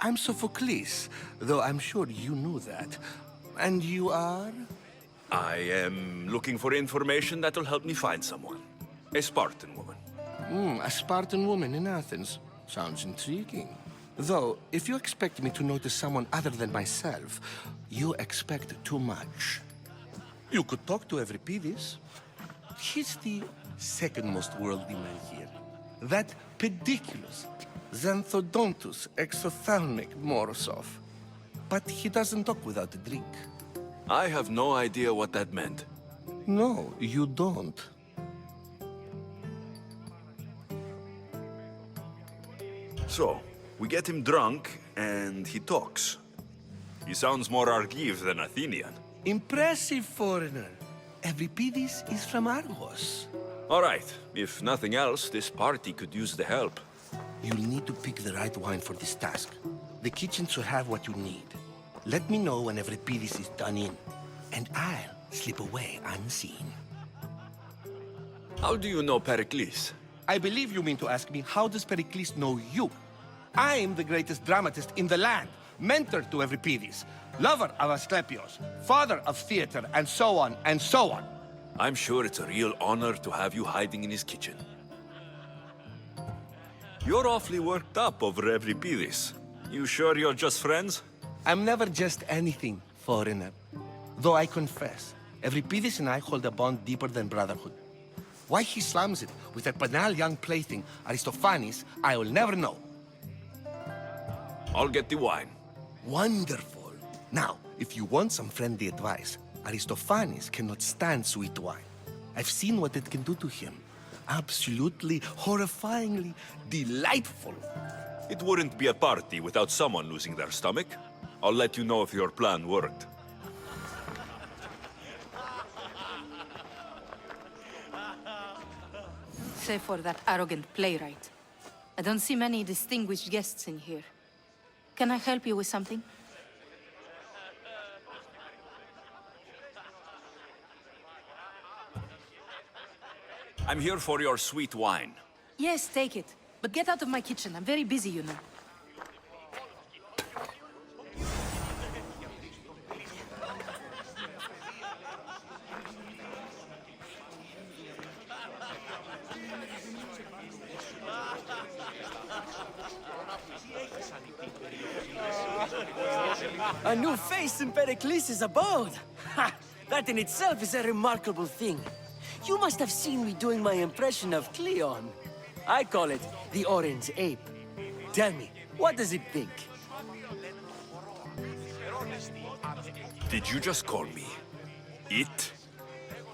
I'm Sophocles, though I'm sure you knew that. And you are? I am looking for information that'll help me find someone. A Spartan woman. A Spartan woman in Athens. Sounds intriguing. Though, if you expect me to notice someone other than myself, you expect too much. You could talk to Euripides. He's the second most worldly man here. That pediculous, xanthodontus, exophthalmic Morosov. But he doesn't talk without a drink. I have no idea what that meant. No, you don't. So, we get him drunk, and he talks. He sounds more Argive than Athenian. Impressive, foreigner. Euripides is from Argos. All right. If nothing else, this party could use the help. You'll need to pick the right wine for this task. The kitchen should have what you need. Let me know when Euripides is done in, and I'll slip away unseen. How do you know Pericles? I believe you mean to ask me, how does Pericles know you? I'm the greatest dramatist in the land, mentor to Euripides, lover of Asclepios, father of theater, and so on, and so on. I'm sure it's a real honor to have you hiding in his kitchen. You're awfully worked up over Euripides. You sure you're just friends? I'm never just anything, foreigner. Though I confess, Euripides and I hold a bond deeper than brotherhood. Why he slams it with that banal young plaything, Aristophanes, I will never know. I'll get the wine. Wonderful. Now, if you want some friendly advice, Aristophanes cannot stand sweet wine. I've seen what it can do to him. Absolutely, horrifyingly delightful. It wouldn't be a party without someone losing their stomach. I'll let you know if your plan worked. Save for that arrogant playwright. I don't see many distinguished guests in here. Can I help you with something? I'm here for your sweet wine. Yes, take it. But get out of my kitchen. I'm very busy, you know. A new face in Pericles' abode! Ha! That in itself is a remarkable thing. You must have seen me doing my impression of Cleon. I call it the Orange Ape. Tell me, what does it think? Did you just call me it?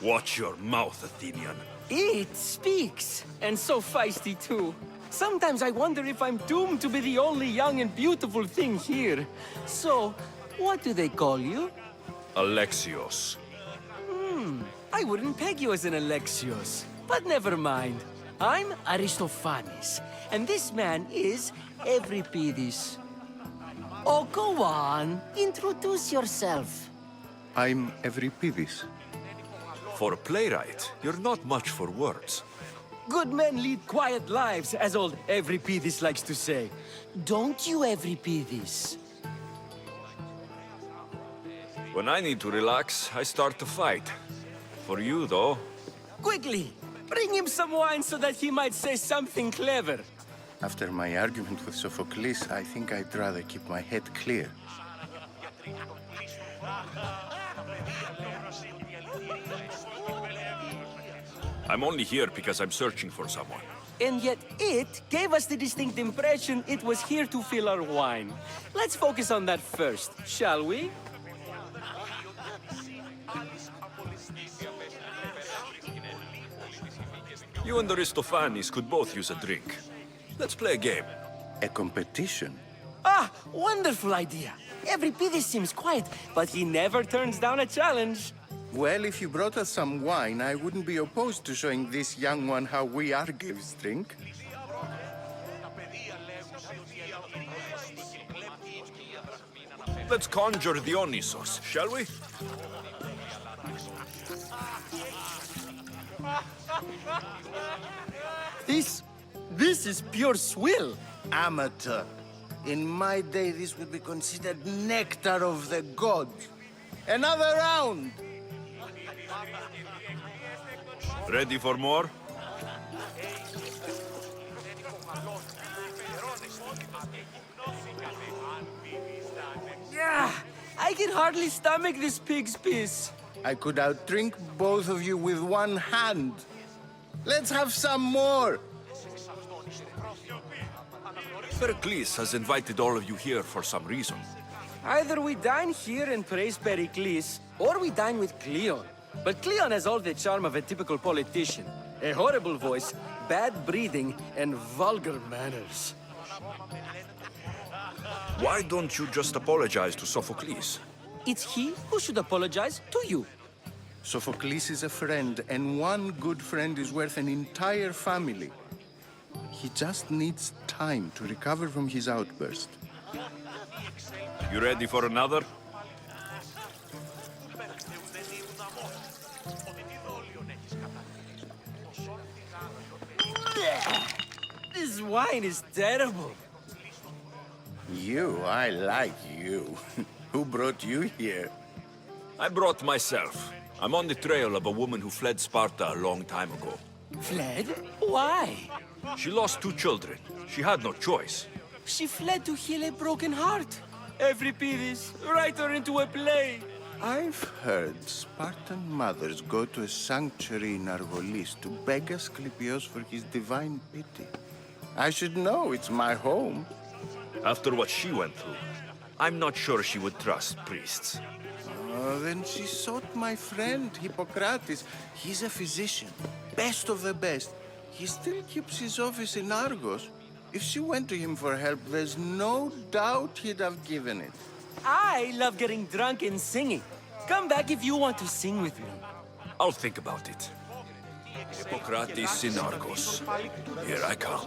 Watch your mouth, Athenian. It speaks, and so feisty too. Sometimes I wonder if I'm doomed to be the only young and beautiful thing here. So, what do they call you? Alexios. I wouldn't peg you as an Alexios, but never mind. I'm Aristophanes, and this man is Euripides. Oh, go on. Introduce yourself. I'm Euripides. For a playwright, you're not much for words. Good men lead quiet lives, as old Euripides likes to say. Don't you, Euripides? When I need to relax, I start to fight. For you, though... Quickly! Bring him some wine so that he might say something clever. After my argument with Sophocles, I think I'd rather keep my head clear. I'm only here because I'm searching for someone. And yet it gave us the distinct impression it was here to fill our wine. Let's focus on that first, shall we? You and Aristophanes could both use a drink. Let's play a game. A competition? Ah, wonderful idea. Euripides seems quiet, but he never turns down a challenge. Well, if you brought us some wine, I wouldn't be opposed to showing this young one how we Argives drink. Let's conjure Dionysos, shall we? This is pure swill. Amateur. In my day, this would be considered nectar of the gods. Another round! Ready for more? Yeah, I can hardly stomach this pig's piss. I could outdrink both of you with one hand. Let's have some more! Pericles has invited all of you here for some reason. Either we dine here and praise Pericles, or we dine with Cleon. But Cleon has all the charm of a typical politician. A horrible voice, bad breeding, and vulgar manners. Why don't you just apologize to Sophocles? It's he who should apologize to you. Sophocles is a friend, and one good friend is worth an entire family. He just needs time to recover from his outburst. You ready for another? This wine is terrible. You, I like you. Who brought you here? I brought myself. I'm on the trail of a woman who fled Sparta a long time ago. Fled? Why? She lost 2 children. She had no choice. She fled to heal a broken heart. Euripides, write her into a play. I've heard Spartan mothers go to a sanctuary in Argolis to beg Asclepios for his divine pity. I should know, it's my home. After what she went through, I'm not sure she would trust priests. Oh, then she sought my friend, Hippocrates. He's a physician, best of the best. He still keeps his office in Argos. If she went to him for help, there's no doubt he'd have given it. I love getting drunk and singing. Come back if you want to sing with me. I'll think about it. Hippocrates in Argos. Here I come.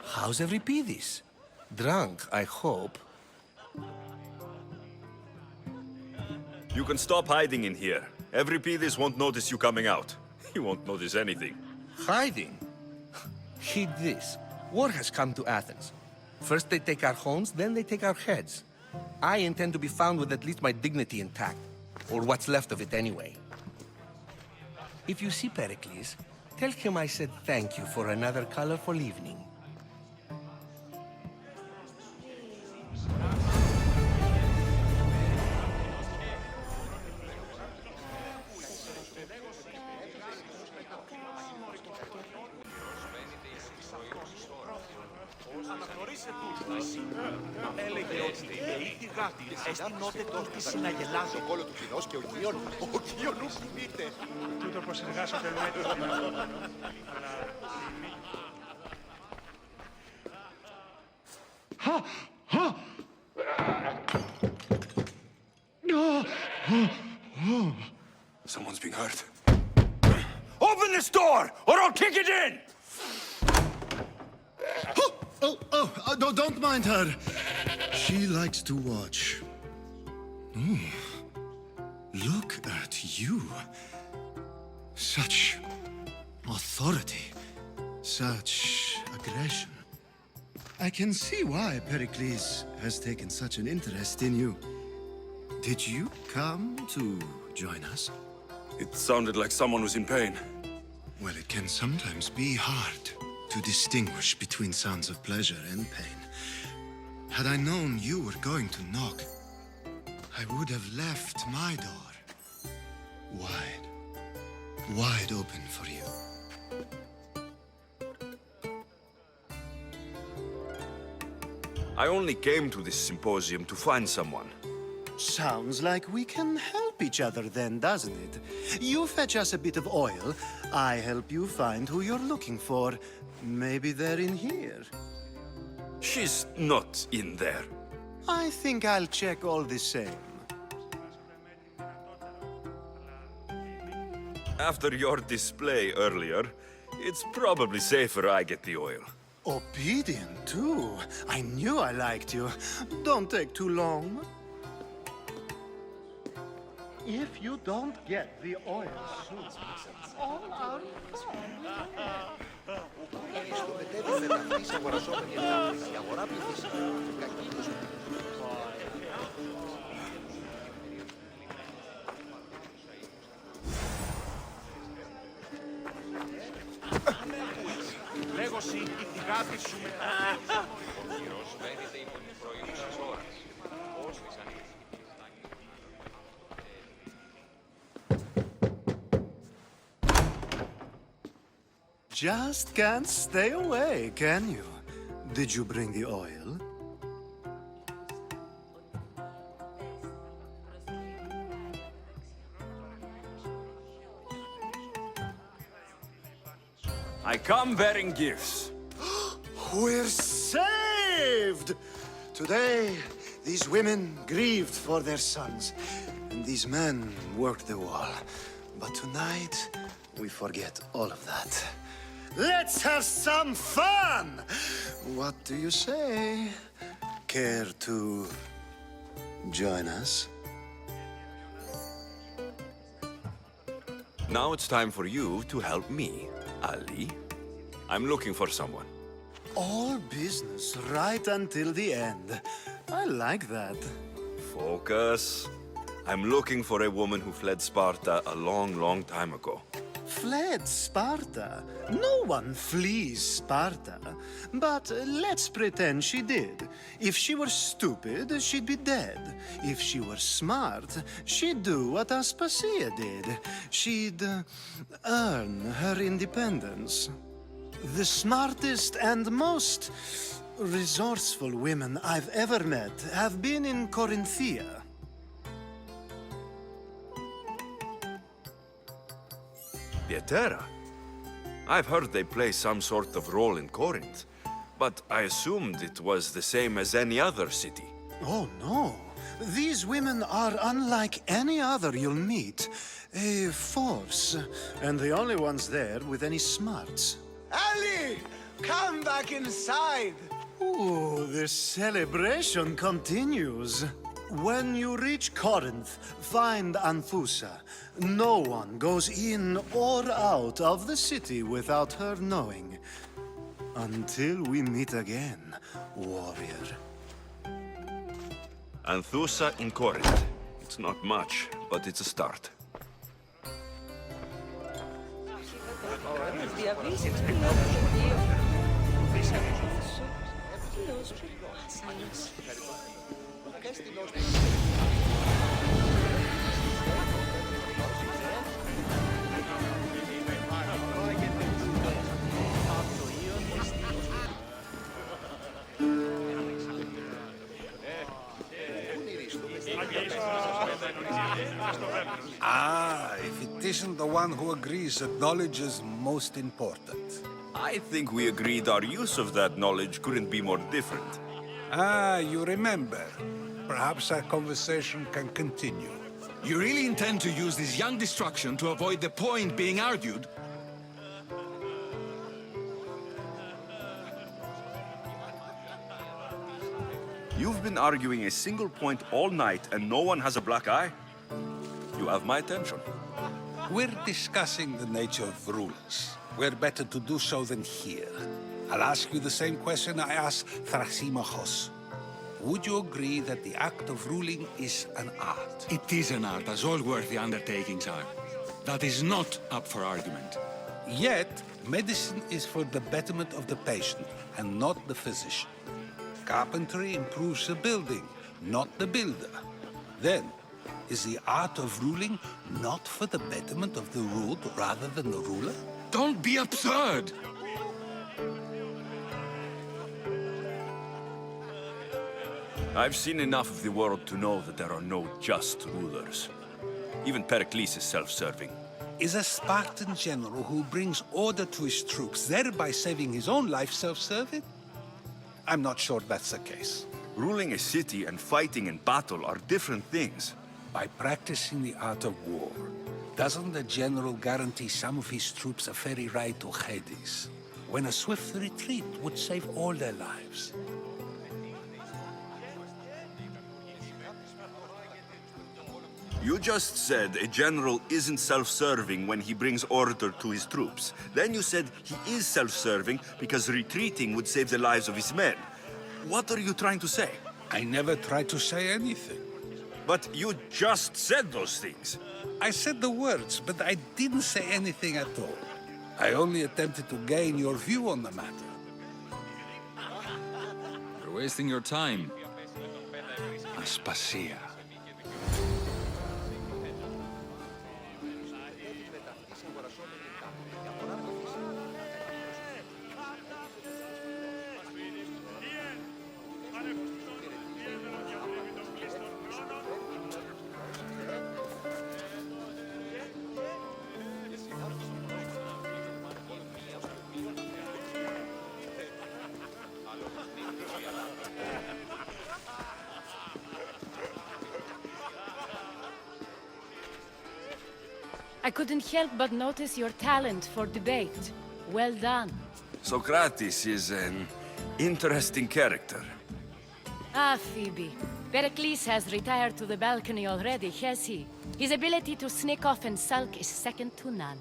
How's Euripides? Drunk, I hope. You can stop hiding in here. Euripides won't notice you coming out. He won't notice anything. Hiding? Heed this. War has come to Athens. First they take our homes, then they take our heads. I intend to be found with at least my dignity intact. Or what's left of it anyway. If you see Pericles, tell him I said thank you for another colorful evening. Έλεγε ότι η γάτη εστί νότε τόρτη συναγελάζει. Ο κόλο του κοινός και ο Κίον ου κοιμείται. Τούτο πως εργάσατε μέτρο. Someone's being hurt. Open this door, or I'll kick it in! Don't mind her. She likes to watch. Look at you. Such authority. Such aggression. I can see why Pericles has taken such an interest in you. Did you come to join us? It sounded like someone was in pain. Well, it can sometimes be hard to distinguish between sounds of pleasure and pain. Had I known you were going to knock, I would have left my door wide open for you. I only came to this symposium to find someone. Sounds like we can help each other then, doesn't it? You fetch us a bit of oil, I help you find who you're looking for. Maybe they're in here. She's not in there. I think I'll check all the same. After your display earlier, it's probably safer I get the oil. Obedient, too. I knew I liked you. Don't take too long. If you don't get the oil soon, all our Λέγωση η θυγάτη σου μετά. Ο Κύριος μένεται υπό την πρωινή σας ώρας. Πώς της just can't stay away, can you? Did you bring the oil? I come bearing gifts. We're saved! Today, these women grieved for their sons, and these men worked the wall. But tonight, we forget all of that. Let's have some fun! What do you say? Care to join us? Now it's time for you to help me, Ali. I'm looking for someone. All business right until the end. I like that. Focus. I'm looking for a woman who fled Sparta a long, long time ago. Fled Sparta? No one flees Sparta. But let's pretend she did. If she were stupid, she'd be dead. If she were smart, she'd do what Aspasia did. She'd earn her independence. The smartest and most resourceful women I've ever met have been in Corinthia. Pietera? I've heard they play some sort of role in Corinth, but I assumed it was the same as any other city. Oh, no. These women are unlike any other you'll meet. A force, and the only ones there with any smarts. Ali! Come back inside! Ooh, the celebration continues. When you reach Corinth, find Anthusa. No one goes in or out of the city without her knowing. Until we meet again, warrior. Anthusa in Corinth. It's not much, but it's a start. Ah, if it isn't the one who agrees that knowledge is most important. I think we agreed our use of that knowledge couldn't be more different. Ah, you remember. Perhaps our conversation can continue. You really intend to use this young destruction to avoid the point being argued? You've been arguing a single point all night and no one has a black eye? You have my attention. We're discussing the nature of rulers. Where better to do so than here? I'll ask you the same question I asked Thrasymachos. Would you agree that the act of ruling is an art? It is an art, as all worthy undertakings are. That is not up for argument. Yet, medicine is for the betterment of the patient, and not the physician. Carpentry improves the building, not the builder. Then, is the art of ruling not for the betterment of the ruled rather than the ruler? Don't be absurd! I've seen enough of the world to know that there are no just rulers. Even Pericles is self-serving. Is a Spartan general who brings order to his troops, thereby saving his own life, self-serving? I'm not sure that's the case. Ruling a city and fighting in battle are different things. By practicing the art of war, doesn't the general guarantee some of his troops a ferry ride to Hades, when a swift retreat would save all their lives? You just said a general isn't self-serving when he brings order to his troops. Then you said he is self-serving because retreating would save the lives of his men. What are you trying to say? I never tried to say anything. But you just said those things. I said the words, but I didn't say anything at all. I only attempted to gain your view on the matter. You're wasting your time. Aspasia. I couldn't help but notice your talent for debate. Well done. Socrates is an interesting character. Ah, Phoebe. Pericles has retired to the balcony already, has he? His ability to sneak off and sulk is second to none.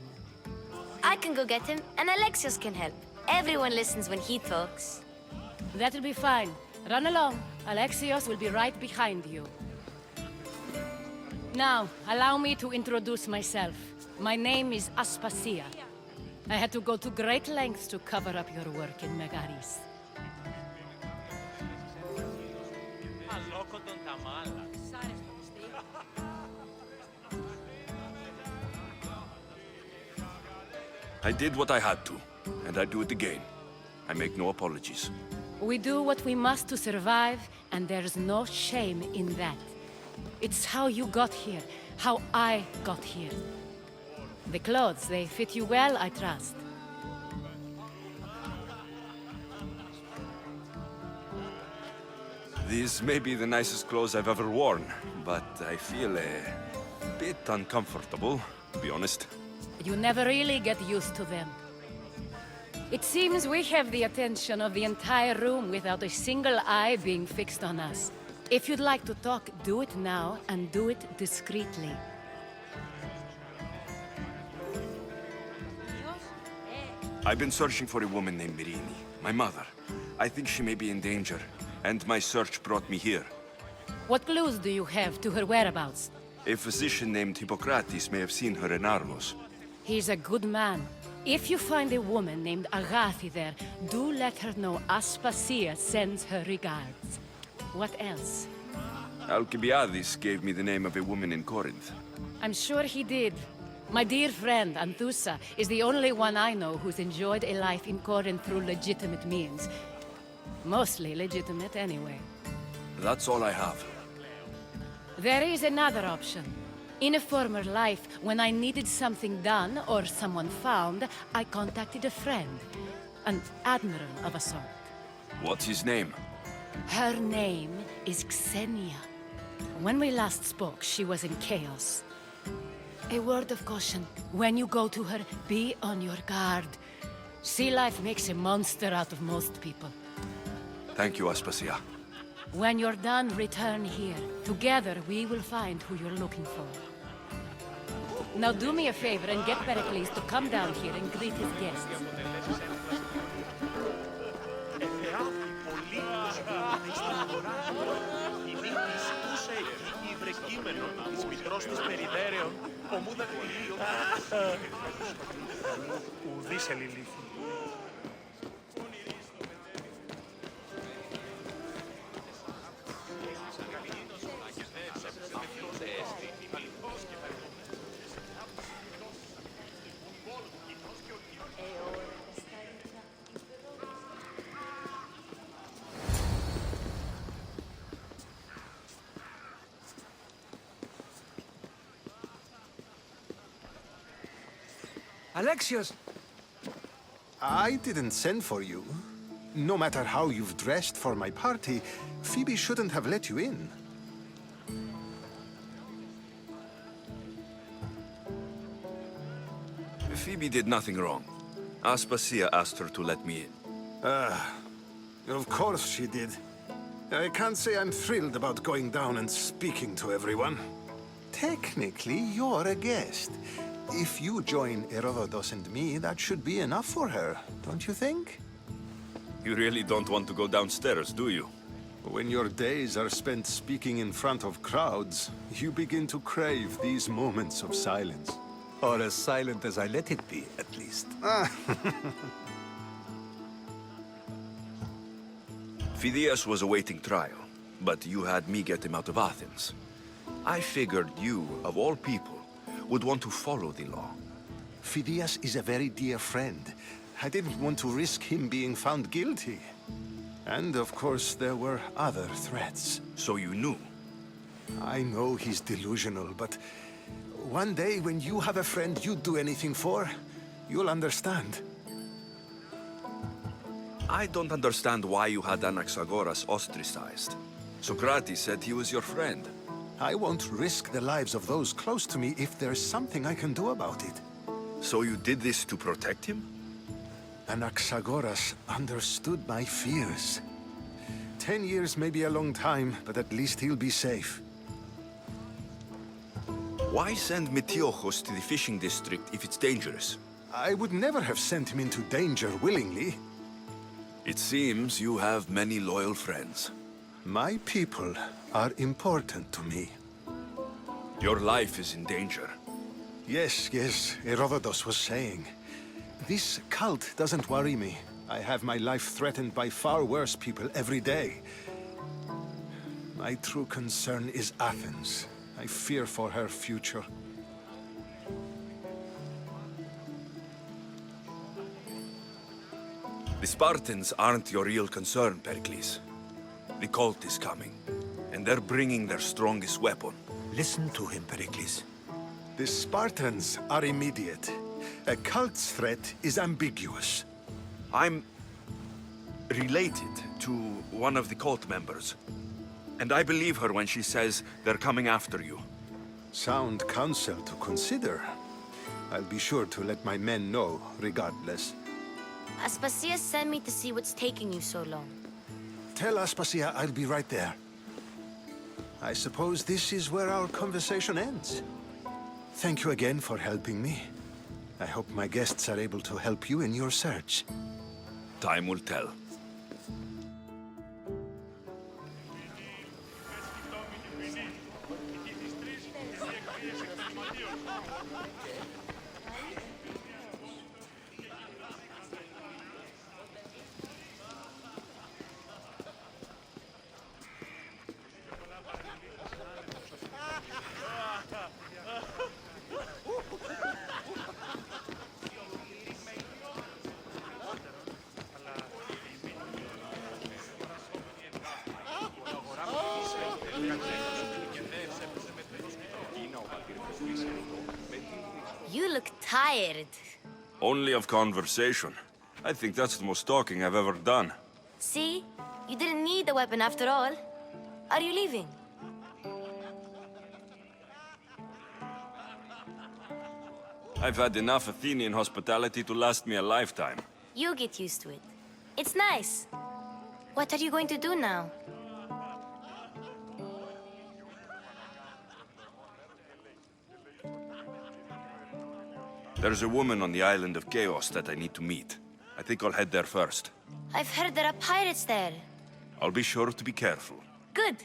I can go get him, and Alexios can help. Everyone listens when he talks. That'll be fine. Run along. Alexios will be right behind you. Now, allow me to introduce myself. My name is Aspasia. I had to go to great lengths to cover up your work in Megaris. I did what I had to, and I do it again. I make no apologies. We do what we must to survive, and there's no shame in that. It's how you got here, how I got here. The clothes, they fit you well, I trust. These may be the nicest clothes I've ever worn, but I feel a bit uncomfortable, to be honest. You never really get used to them. It seems we have the attention of the entire room without a single eye being fixed on us. If you'd like to talk, do it now, and do it discreetly. I've been searching for a woman named Mirini, my mother. I think she may be in danger, and my search brought me here. What clues do you have to her whereabouts? A physician named Hippocrates may have seen her in Argos. He's a good man. If you find a woman named Agathi there, do let her know Aspasia sends her regards. What else? Alcibiades gave me the name of a woman in Corinth. I'm sure he did. My dear friend, Anthusa, is the only one I know who's enjoyed a life in Corinth through legitimate means. Mostly legitimate, anyway. That's all I have. There is another option. In a former life, when I needed something done or someone found, I contacted a friend. An admiral of a sort. What's his name? Her name is Xenia. When we last spoke, she was in chaos. A word of caution. When you go to her, be on your guard. Sea life makes a monster out of most people. Thank you, Aspasia. When you're done, return here. Together, we will find who you're looking for. Now do me a favor and get Pericles to come down here and greet his guests. Ουδής ελιλήθη. Alexios! I didn't send for you. No matter how you've dressed for my party, Phoebe shouldn't have let you in. Phoebe did nothing wrong. Aspasia asked her to let me in. Of course she did. I can't say I'm thrilled about going down and speaking to everyone. Technically, you're a guest. If you join Herodotus and me, that should be enough for her, don't you think? You really don't want to go downstairs, do you? When your days are spent speaking in front of crowds, you begin to crave these moments of silence. Or as silent as I let it be, at least. Phidias was awaiting trial, but you had me get him out of Athens. I figured you, of all people, would want to follow the law. Phidias is a very dear friend. I didn't want to risk him being found guilty. And of course, there were other threats. So you knew? I know he's delusional, but one day when you have a friend you'd do anything for, you'll understand. I don't understand why you had Anaxagoras ostracized. Socrates said he was your friend. I won't risk the lives of those close to me if there's something I can do about it. So you did this to protect him? Anaxagoras understood my fears. 10 years may be a long time, but at least he'll be safe. Why send Metiochos to the fishing district if it's dangerous? I would never have sent him into danger willingly. It seems you have many loyal friends. My people are important to me. Your life is in danger. Yes, Herodotus was saying. This cult doesn't worry me. I have my life threatened by far worse people every day. My true concern is Athens. I fear for her future. The Spartans aren't your real concern, Pericles. The cult is coming, and they're bringing their strongest weapon. Listen to him, Pericles. The Spartans are immediate. A cult's threat is ambiguous. I'm related to one of the cult members. And I believe her when she says they're coming after you. Sound counsel to consider. I'll be sure to let my men know, regardless. Aspasia sent me to see what's taking you so long. Tell Aspasia I'll be right there. I suppose this is where our conversation ends. Thank you again for helping me. I hope my guests are able to help you in your search. Time will tell. tired. Only of conversation. I think that's the most talking I've ever done. See? You didn't need the weapon after all. Are you leaving? I've had enough Athenian hospitality to last me a lifetime. You get used to it. It's nice. What are you going to do now? There's a woman on the island of Chaos that I need to meet. I think I'll head there first. I've heard there are pirates there. I'll be sure to be careful. Good.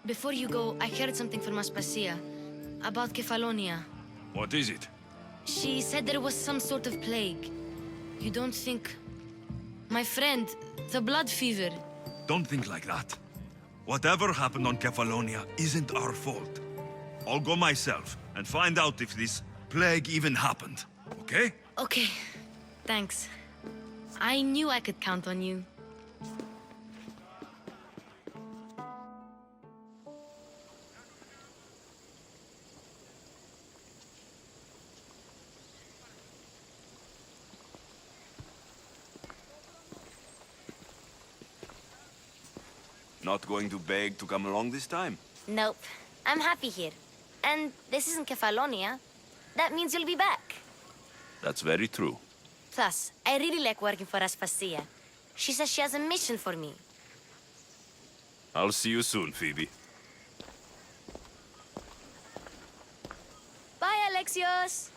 Before you go, I heard something from Aspasia about Kefalonia. What is it? She said there was some sort of plague. You don't think... My friend, the blood fever. Don't think like that. Whatever happened on Kefalonia isn't our fault. I'll go myself and find out if this plague even happened, okay? Okay. Thanks. I knew I could count on you. Not going to beg to come along this time? Nope. I'm happy here. And this isn't Kefalonia. That means you'll be back. That's very true. Plus, I really like working for Aspasia. She says she has a mission for me. I'll see you soon, Phoebe. Bye, Alexios!